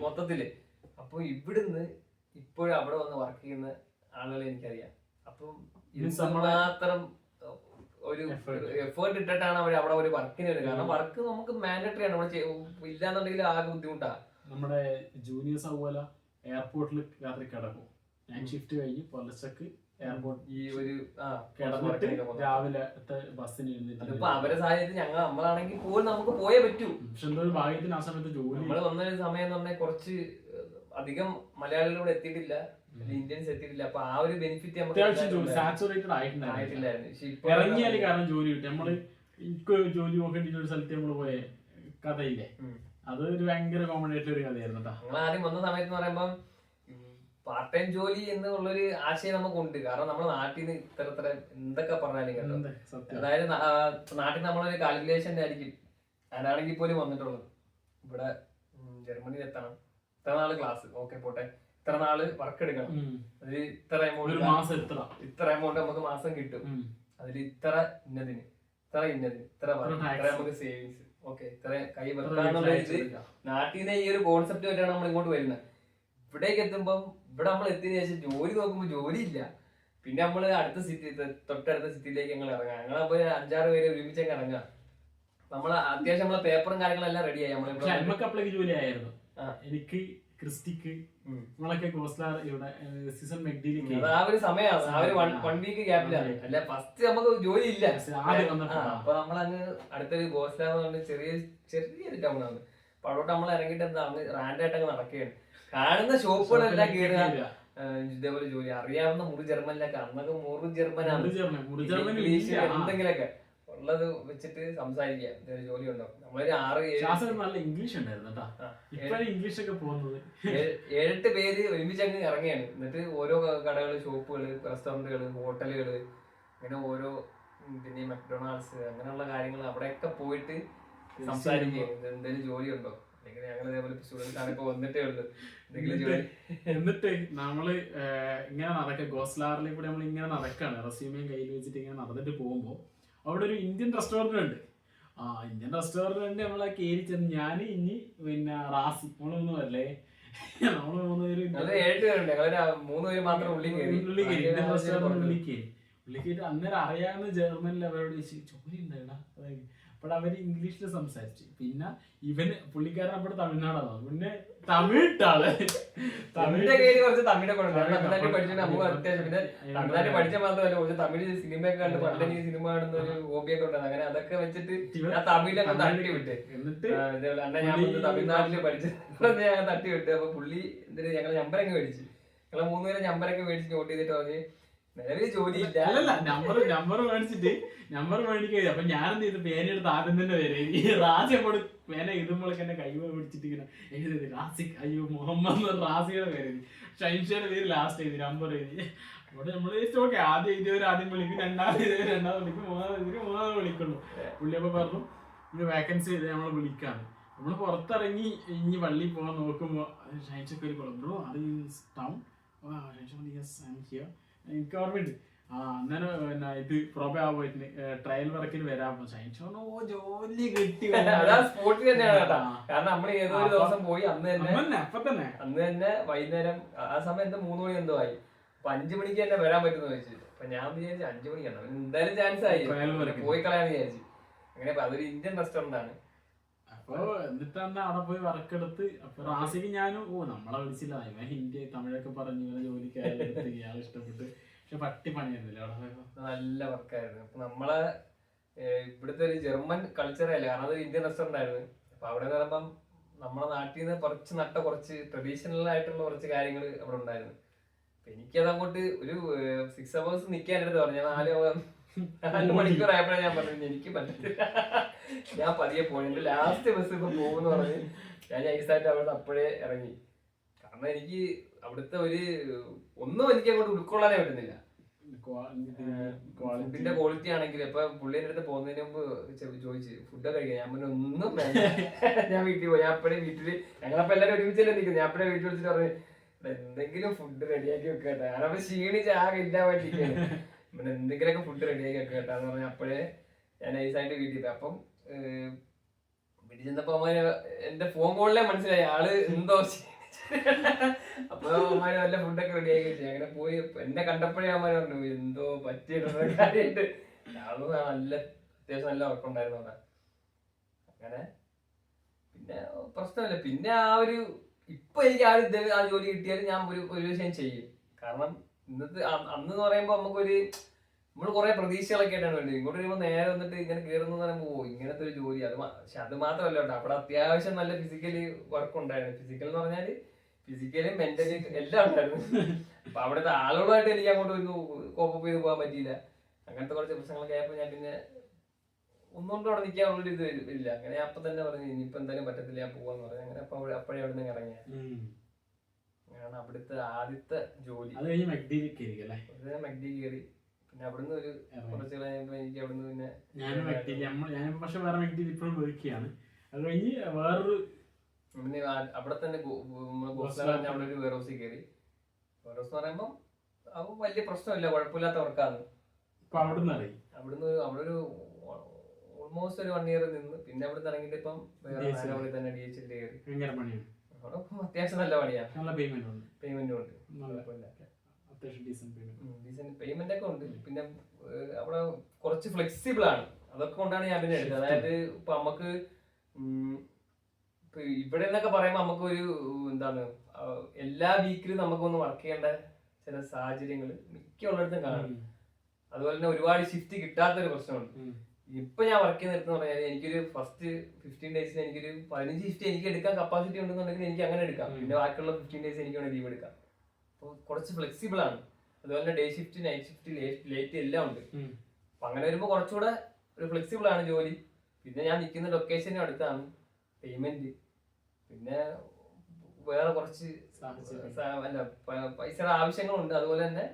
മൊത്തത്തില്. അപ്പൊ ഇവിടുന്ന് ഇപ്പോഴും അവിടെ വന്ന് വർക്ക് ചെയ്യുന്ന ആളുകളെ എനിക്കറിയാം. അപ്പം മാത്രം ഒരു എഫേർട്ട് ഇട്ടിട്ടാണ് അവർ അവിടെ ഒരു വർക്കിന് വരുന്നത്. കാരണം വർക്ക് നമുക്ക് മാൻഡറ്ററി ആണ്, നമ്മൾ ഇല്ലാന്നുണ്ടെങ്കിൽ ആകെ ബുദ്ധിമുട്ടാ. നമ്മുടെ ജൂനിയേഴ്സ് അതുപോലെ എയർപോർട്ടിൽ രാത്രി കിടക്കും, നൈറ്റ് ഷിഫ്റ്റ് കഴിഞ്ഞ് പുലർച്ചക്ക് എയർപോർട്ട് ഈ ഒരു കിടന്നിട്ട് രാവിലത്തെ ബസ്സിന് ഇപ്പൊ അവരെ സാഹചര്യത്തിൽ നമ്മളാണെങ്കിൽ പോലും നമുക്ക് പോയേ പറ്റൂ. പക്ഷെ എന്തോ ഒരു ഭാഗ്യത്തിന് ആ സമയത്ത് ജോലി നമ്മള് വന്നൊരു സമയം എന്ന് പറഞ്ഞാൽ കുറച്ച് അധികം മലയാളികളോട് എത്തിയിട്ടില്ല, ഇന്ത്യൻസ് എത്തിയിട്ടില്ല. അപ്പൊ ആ ഒരു ബെനിഫിറ്റ് സാച്ചുറേറ്റഡ് ആയിട്ടുണ്ടായിരുന്നു. ഇറങ്ങിയാല് കാരണം ജോലി കിട്ടി. നമ്മള് ജോലി നോക്കേണ്ട ഒരു സ്ഥലത്ത് നമ്മള് പോയ കഥയില്ലേ, അതൊരു ഭയങ്കര കോമഡി ആയിട്ടുള്ള ഒരു കഥയായിരുന്നു കേട്ടോ. നമ്മൾ ആദ്യം വന്ന സമയത്ത് എന്ന് പറയുമ്പോൾ പാർട്ട് ടൈം ജോലി എന്നുള്ളൊരു ആശയം നമുക്കുണ്ട്. കാരണം നമ്മുടെ നാട്ടിൽ നിന്ന് ഇത്ര എന്തൊക്കെ പറഞ്ഞാലും കേട്ടോ, അതായത് നാട്ടിൽ നമ്മളൊരു കാൽക്കുലേഷൻ ആയിരിക്കും. ഞാനാണെങ്കിൽ പോലും വന്നിട്ടുള്ളത് ഇവിടെ ജർമ്മനിയിൽ എത്തണം, ഇത്ര നാള് ക്ലാസ്, ഓക്കെ പോട്ടെ, ഇത്ര നാള് വർക്ക് എടുക്കണം, അതിൽ ഇത്ര എമൗണ്ട് നമുക്ക് മാസം കിട്ടും, അതിൽ ഇത്ര ഇന്നതിന് ഇത്ര നമുക്ക് സേവിങ്സ്, ഓക്കെ ഇത്ര കൈ വെക്കാന്നുള്ള നാട്ടിൽ നിന്ന് ഈ ഒരു കോൺസെപ്റ്റ് ആയിട്ടാണ് നമ്മൾ ഇങ്ങോട്ട് വരുന്നത്. ഇവിടേക്ക് എത്തുമ്പം ഇവിടെ നമ്മൾ എത്തിയതിനു ശേഷം ജോലി നോക്കുമ്പോൾ ജോലി ഇല്ല. പിന്നെ നമ്മള് അടുത്ത സിറ്റി, തൊട്ടടുത്ത സിറ്റിയിലേക്ക് ഞങ്ങൾ ഇറങ്ങാം. ഞങ്ങളപ്പോ 5-6 പേര് ഒരുമിച്ചൊക്കെ ഇറങ്ങാം. നമ്മള് അത്യാവശ്യം നമ്മളെ പേപ്പറും കാര്യങ്ങളെല്ലാം റെഡിയായി. നമ്മൾക്ക് ജോലി ആയിരുന്നു എനിക്ക്, ക്രിസ്റ്റിക്ക്, നമ്മളൊക്കെ ഇവിടെ സീസൺ മെഗ്ഡിയിലേക്ക് ആ ഒരു സമയമാണ്, ആ ഒരു 1 week ഗ്യാപ്പിലാണ്. അല്ല ഫസ്റ്റ് നമുക്ക് ജോലി ഇല്ല. അപ്പൊ നമ്മളങ്ങ് അടുത്തൊരു ഗോസ്ലാ എന്ന് പറഞ്ഞ ചെറിയൊരു ടൗൺ ആണ്. അപ്പൊ അവിടോട്ട് നമ്മൾ ഇറങ്ങിയിട്ട് എന്താ റാൻഡായിട്ടൊക്കെ നടക്കുകയാണ്. കാണുന്ന ഷോപ്പുകളെല്ലാം കയറുക, ഇതേപോലെ ജോലി അറിയാവുന്ന മുറി ജർമ്മനിലൊക്കെ, അന്നൊക്കെ മുറി ജർമ്മനാണ്, ഇംഗ്ലീഷ് എന്തെങ്കിലൊക്കെ ഉള്ളത് വെച്ചിട്ട് സംസാരിക്കുക. ജോലി ഉണ്ടോ, നമ്മളൊരു 6-7 ഇംഗ്ലീഷ് ഉണ്ടായിരുന്നു കേട്ടോ. ഇംഗ്ലീഷൊക്കെ പോകുന്നത് 7-8 പേര് ഒരുമിച്ചങ്ങ് ഇറങ്ങിയാണ്. എന്നിട്ട് ഓരോ കടകള്, ഷോപ്പുകള്, റെസ്റ്റോറന്റുകള്, ഹോട്ടലുകള്, അങ്ങനെ ഓരോ പിന്നെ മക്ഡൊണാൾഡ്സ് അങ്ങനെയുള്ള കാര്യങ്ങൾ അവിടെയൊക്കെ പോയിട്ട് സംസാരിക്കുകയാണ്. എന്തെങ്കിലും ജോലി ഉണ്ടോ, അല്ലെങ്കിൽ ഞങ്ങൾ ഇതേപോലെ സ്റ്റുഡൻസ് ആണ് ഇപ്പൊ വന്നിട്ടേ ഉള്ളു, എന്തെങ്കിലും ജോലി. എന്നിട്ട് നമ്മള് ഇങ്ങനെ നടക്കുക, ഗോസ്ലാറിലെ കൂടെ നമ്മൾ ഇങ്ങനെ നടക്കാണ്, റെസ്യൂമേയും കയ്യിൽ വെച്ചിട്ട് ഇങ്ങനെ നടന്നിട്ട് പോകുമ്പോ അവിടെ ഒരു ഇന്ത്യൻ റെസ്റ്റോറന്റ് ഉണ്ട്. ഇന്ത്യൻ റെസ്റ്റോറന്റ് നമ്മളെ കയറി ചെന്ന് ഞാൻ ഇനി പിന്നെ റാസി നമ്മളൊന്നും അല്ലേ നമ്മള് 3 പേര് ഞങ്ങള് 7 പേരുണ്ട്. ഞങ്ങള് 3 പേര് മാത്രം ഉള്ളിൽ കയറി. പുള്ളിക്ക് അന്നേരം അറിയാവുന്ന ജർമ്മനിൽ അവരോട് ജോലി ഉണ്ടായിടാ. അപ്പോൾ അവര് ഇംഗ്ലീഷിൽ സംസാരിച്ചു. പിന്നെ പുള്ളിക്കാരൻ അവിടെ തമിഴ്നാടാണ്. പിന്നെ തമിഴിട്ടാള് തമിഴിന്റെ കയ്യിൽ കുറച്ച് തമിഴൊക്കെ ഉണ്ട്. തമിഴ്നാട്ടിൽ പഠിച്ചിട്ട് നമുക്ക് അത്യാവശ്യം. പിന്നെ തമിഴ്നാട്ടിൽ പഠിച്ച മാത്രമല്ല, കുറച്ച് തമിഴ് സിനിമയൊക്കെ കണ്ട് പണ്ട് എനിക്ക് സിനിമ കാണുന്ന ഒരു ഹോബിയൊക്കെ ഉണ്ടായിരുന്നു. അങ്ങനെ അതൊക്കെ വെച്ചിട്ട് ഞാൻ തമിഴിലൊക്കെ തട്ടി വിട്ട്. ഇതേപോലെ അണ്ണ ഞാൻ തമിഴ്നാട്ടില് പഠിച്ചത് ഞാൻ തട്ടി വിട്ട്. അപ്പൊ പുള്ളി എന്തിന് ഞങ്ങളെ നമ്പരൊക്കെ മേടിച്ചു. ഞങ്ങളെ 3 പേരെ നമ്പരൊക്കെ മേടിച്ച് നോട്ട് ചെയ്തിട്ട് പറഞ്ഞ് നിലവിൽ ജോലിയില്ല. അല്ലല്ല, നമ്പർ മേടിക്കുക. അപ്പൊ ഞാനെന്ത് ചെയ്തു, പേനെടുത്ത് ആദ്യം തന്നെ പേര് ഈ റാസിയോട് പേന ഇതുമ്പോഴൊക്കെ എന്നെ കൈ പിടിച്ചിട്ട് ഇങ്ങനെ എഴുതി റാസിക്, അയ്യോ മുഹമ്മദ് റാസിയുടെ പേര് എഴുതി, ഷൈൻഷയുടെ പേര് ലാസ്റ്റ് എഴുതി, നമ്പർ എഴുതി. അവിടെ നമ്മള് ഓക്കെ ആദ്യം എഴുതിയവർ ആദ്യം വിളിക്കും, രണ്ടാമത് വിളിക്കും, മൂന്നാമത് വിളിക്കുള്ളൂ. പുള്ളി അപ്പൊ പറഞ്ഞു ഇത് വേക്കൻസി ചെയ്ത് നമ്മള് വിളിക്കാണ്. നമ്മള് പുറത്തിറങ്ങി ഇനി വള്ളി പോകാൻ നോക്കുമ്പോ ഷൈൻഷൊക്കെ ഒരു കുളം ബ്രോ അത് ടൗൺ എനിക്ക് ഓർമ്മയുണ്ട്. അന്നേരം പിന്നെ ഇത് പ്രോബ് ആവുമ്പോഴത്തേന് ട്രയൽ വർക്കിന് വരാൻ ഷൈൻഷോ ജോലി കിട്ടി. സ്പോട്ടിൽ തന്നെയാണ് കേട്ടോ. കാരണം നമ്മള് ഏതോ ഒരു ദിവസം പോയി അന്ന് തന്നെ വൈകുന്നേരം ആ സമയത്ത് 3 മണി എന്തോ ആയി. അപ്പൊ 5 മണിക്ക് തന്നെ വരാൻ പറ്റുന്ന ചോദിച്ചു. അപ്പൊ ഞാൻ വിചാരിച്ചു 5 മണിക്കാണ് എന്തായാലും ചാൻസ് ആയി, പോയി കളയാന്ന് വിചാരിച്ചു. അങ്ങനെ അതൊരു ഇന്ത്യൻ റെസ്റ്റോറന്റ് ആണ്. അപ്പൊ എന്നിട്ട് അന്ന് അവിടെ പോയി വർക്കെടുത്ത്. അപ്പൊ റാസിക്ക് ഞാനും നമ്മളെ വിളിച്ചില്ല, ഇവൻ ഹിന്ദി തമിഴൊക്കെ പറഞ്ഞു ഇവനെ ജോലിക്ക് ഇയാൾ ഇഷ്ടപ്പെട്ട്. പക്ഷെ പട്ടി പണിയായിരുന്നില്ല അവിടെ, നല്ല വർക്കായിരുന്നു. അപ്പൊ നമ്മളെ ഇവിടുത്തെ ഒരു ജർമ്മൻ കൾച്ചറല്ലേ, കാരണം അതൊരു ഇന്ത്യൻ റെസ്റ്റോറന്റ് ആയിരുന്നു. അപ്പൊ അവിടെ പറയുമ്പം നമ്മളെ നാട്ടിൽ നിന്ന് കുറച്ച് ട്രഡീഷണൽ ആയിട്ടുള്ള കുറച്ച് കാര്യങ്ങൾ അവിടെ ഉണ്ടായിരുന്നു. അപ്പൊ എനിക്കത് അങ്ങോട്ട് ഒരു 6 hours നിൽക്കാനെടുത്ത് പറഞ്ഞു. ഞാൻ 4 മണിക്കൂർ ആയപ്പോഴാണ് ഞാൻ പറഞ്ഞു എനിക്ക് പറ്റത്തില്ല, ഞാൻ പതിയെ പോയി. എന്റെ ലാസ്റ്റ് ബസ് ഇപ്പൊ പോകുമെന്ന് പറഞ്ഞ് ഞാൻ നൈസായിട്ട് അവിടെ അപ്പോഴേ ഇറങ്ങി. കാരണം എനിക്ക് അവിടുത്തെ ഒന്നും എനിക്ക് അങ്ങോട്ട് ഉൾക്കൊള്ളാനേ പറ്റുന്നില്ല. ഫുഡിന്റെ ക്വാളിറ്റി ആണെങ്കിൽ ഇപ്പൊ പുള്ളിന്റെ അടുത്ത് പോകുന്നതിന് മുമ്പ് ചോദിച്ചു ഫുഡൊക്കെ കഴിക്കാൻ. ഞാൻ പറഞ്ഞു ഒന്നും വേണ്ട, ഞാൻ വീട്ടിൽ പോയി. ഞാൻ അപ്പഴേ വീട്ടില് ഞങ്ങളപ്പോ എല്ലാവരും ഒരുമിച്ചല്ലേ നിൽക്കുന്നത്. ഞാൻ അപ്പഴേ വീട്ടിൽ വിളിച്ചിട്ട് പറഞ്ഞു എന്തെങ്കിലും ഫുഡ് റെഡിയാക്കി വെക്കട്ടെ, ഞാനപ്പോ ക്ഷീണിച്ച് ആകെ ഇല്ലാൻ വേണ്ടിയിരിക്കുകയാണ്. പിന്നെ എന്തെങ്കിലുമൊക്കെ ഫുഡ് റെഡിയാക്കി വെക്കട്ടെന്ന് പറഞ്ഞ അപ്പോഴേ ഞാൻ നൈസായിട്ട് വീട്ടിൽ പോയി. അപ്പം വീട്ടിൽ ചെന്നപ്പോ എന്റെ ഫോൺ കോളിലെ മനസ്സിലായി ആള് എന്തോ. അപ്പൊ അമ്മമാര് നല്ല ഫുഡൊക്കെ റെഡിയാക്കി വെച്ചു. അങ്ങനെ പോയി എന്നെ കണ്ടപ്പോഴേ അമ്മമാര് പറഞ്ഞു എന്തോ പറ്റിയിടുന്ന കാര്യമായിട്ട്. ആള് അത്യാവശ്യം നല്ല ഉറപ്പുണ്ടായിരുന്നു അവിടെ. അങ്ങനെ പിന്നെ പ്രശ്നമില്ല. പിന്നെ ഇപ്പൊ എനിക്ക് ആ ജോലി കിട്ടിയാൽ ഞാൻ ഒരു വിഷയം ചെയ്യും. കാരണം അന്ന് പറയുമ്പോ നമ്മള് കുറെ പ്രതീക്ഷകളൊക്കെ ആയിട്ടാണ് വേണ്ടത്. ഇങ്ങോട്ട് വരുമ്പോ നേരെ വന്നിട്ട് ഇങ്ങനെ കയറുന്ന പറയുമ്പോ ഇങ്ങനത്തെ ഒരു ജോലി. പക്ഷെ അത് മാത്രമല്ല കേട്ടോ, അവിടെ അത്യാവശ്യം നല്ല ഫിസിക്കലി വർക്ക് ഉണ്ടായിരുന്നു. ഫിസിക്കൽ എന്ന് പറഞ്ഞാല് ഫിസിക്കലും മെന്റലി എല്ലാം ഉണ്ടായിരുന്നു. അപ്പൊ അവിടുത്തെ ആളുകളായിട്ട് എനിക്ക് അങ്ങോട്ട് കോപ്പ് ചെയ്ത് പോകാൻ പറ്റിയില്ല. അങ്ങനത്തെ കുറച്ച് പ്രശ്നങ്ങളൊക്കെ ആയപ്പോ ഞാൻ പിന്നെ ഒന്നുകൊണ്ടും അവിടെ നിൽക്കാനുള്ളൊരു ഇത് ഇല്ല. അങ്ങനെ അപ്പൊ തന്നെ പറഞ്ഞു ഇനിയിപ്പോ എന്തായാലും പറ്റത്തില്ല, ഞാൻ പോവാന്ന് പറഞ്ഞു. അങ്ങനെ അപ്പോഴേ അവിടെ നിന്ന് ഇറങ്ങിയ. അങ്ങനെയാണ് അവിടുത്തെ ആദ്യത്തെ ജോലി. മഗ്ഡി കയറി. പിന്നെ അവിടുന്ന് ഒരു കുറച്ച് കഴിയുമ്പോ എനിക്ക് അവിടുന്ന് പിന്നെ ഞാൻ പക്ഷെ വേറെ മഗ്ഡിയിൽ ഇപ്പോഴും വരികയാണ്. അത് കഴിഞ്ഞ് വേറൊരു പിന്നെ അവിടെ തന്നെ അവിടെ ഒരു വെയർഹൗസിൽ കയറി. വെയർഹൗസ് എന്ന് പറയുമ്പോ അത് വലിയ പ്രശ്നമില്ല, കുഴപ്പമില്ലാത്ത വർക്കാണ്. അവിടുന്ന് അവിടെ ഒരു ഓൾമോസ്റ്റ് ഒരു 1 year നിന്ന്. പിന്നെ അവിടെ നിന്ന് ഇറങ്ങിയിട്ട് ഇപ്പം വേറെ തന്നെ DHL കയറി. അവിടെ അത്യാവശ്യം നല്ല പണിയാണ്, നല്ല പേയ്മെന്റും ഉണ്ട്, ഡീസന്റ് പേയ്മെന്റ് ഒക്കെ ഉണ്ട്. പിന്നെ അവിടെ കുറച്ച് ഫ്ലെക്സിബിൾ ആണ്. അതൊക്കെ കൊണ്ടാണ് ഞാൻ പിന്നെ എടുത്തത്. അതായത് ഇപ്പൊ നമുക്ക് ഇവിടെ എന്നൊക്കെ പറയുമ്പോ നമുക്കൊരു എന്താണ് എല്ലാ വീക്കിലും നമുക്കൊന്ന് വർക്ക് ചെയ്യേണ്ട ചില സാഹചര്യങ്ങൾ മിക്ക ഉള്ളിടത്തും കാണും. അതുപോലെ തന്നെ ഒരുപാട് ഷിഫ്റ്റ് കിട്ടാത്തൊരു പ്രശ്നമുണ്ട്. ഇപ്പൊ ഞാൻ വർക്ക് ചെയ്യുന്ന പറഞ്ഞാൽ എനിക്കൊരു ഫസ്റ്റ് 15 days എനിക്കൊരു 15 ഷിഫ്റ്റ് എനിക്ക് എടുക്കാൻ കപ്പാസിറ്റി ഉണ്ടെന്നുണ്ടെങ്കിൽ എനിക്ക് അങ്ങനെ എടുക്കാം. പിന്നെ ബാക്കിയുള്ള 15 days എനിക്ക് വേണമെങ്കിൽ ലീവ് എടുക്കാം. അപ്പോൾ കുറച്ച് ഫ്ലെക്സിബിൾ ആണ്. അതുപോലെ തന്നെ day shift, night shift, late എല്ലാം ഉണ്ട്. അപ്പൊ അങ്ങനെ വരുമ്പോൾ കുറച്ചുകൂടെ ഒരു ഫ്ലെക്സിബിൾ ആണ് ജോലി. പിന്നെ ഞാൻ നിൽക്കുന്ന ലൊക്കേഷനും അടുത്താണ്, പേയ്മെന്റ്, പിന്നെ വേറെ കുറച്ച് പൈസയുടെ ആവശ്യങ്ങളുണ്ട്. അതുപോലെ തന്നെ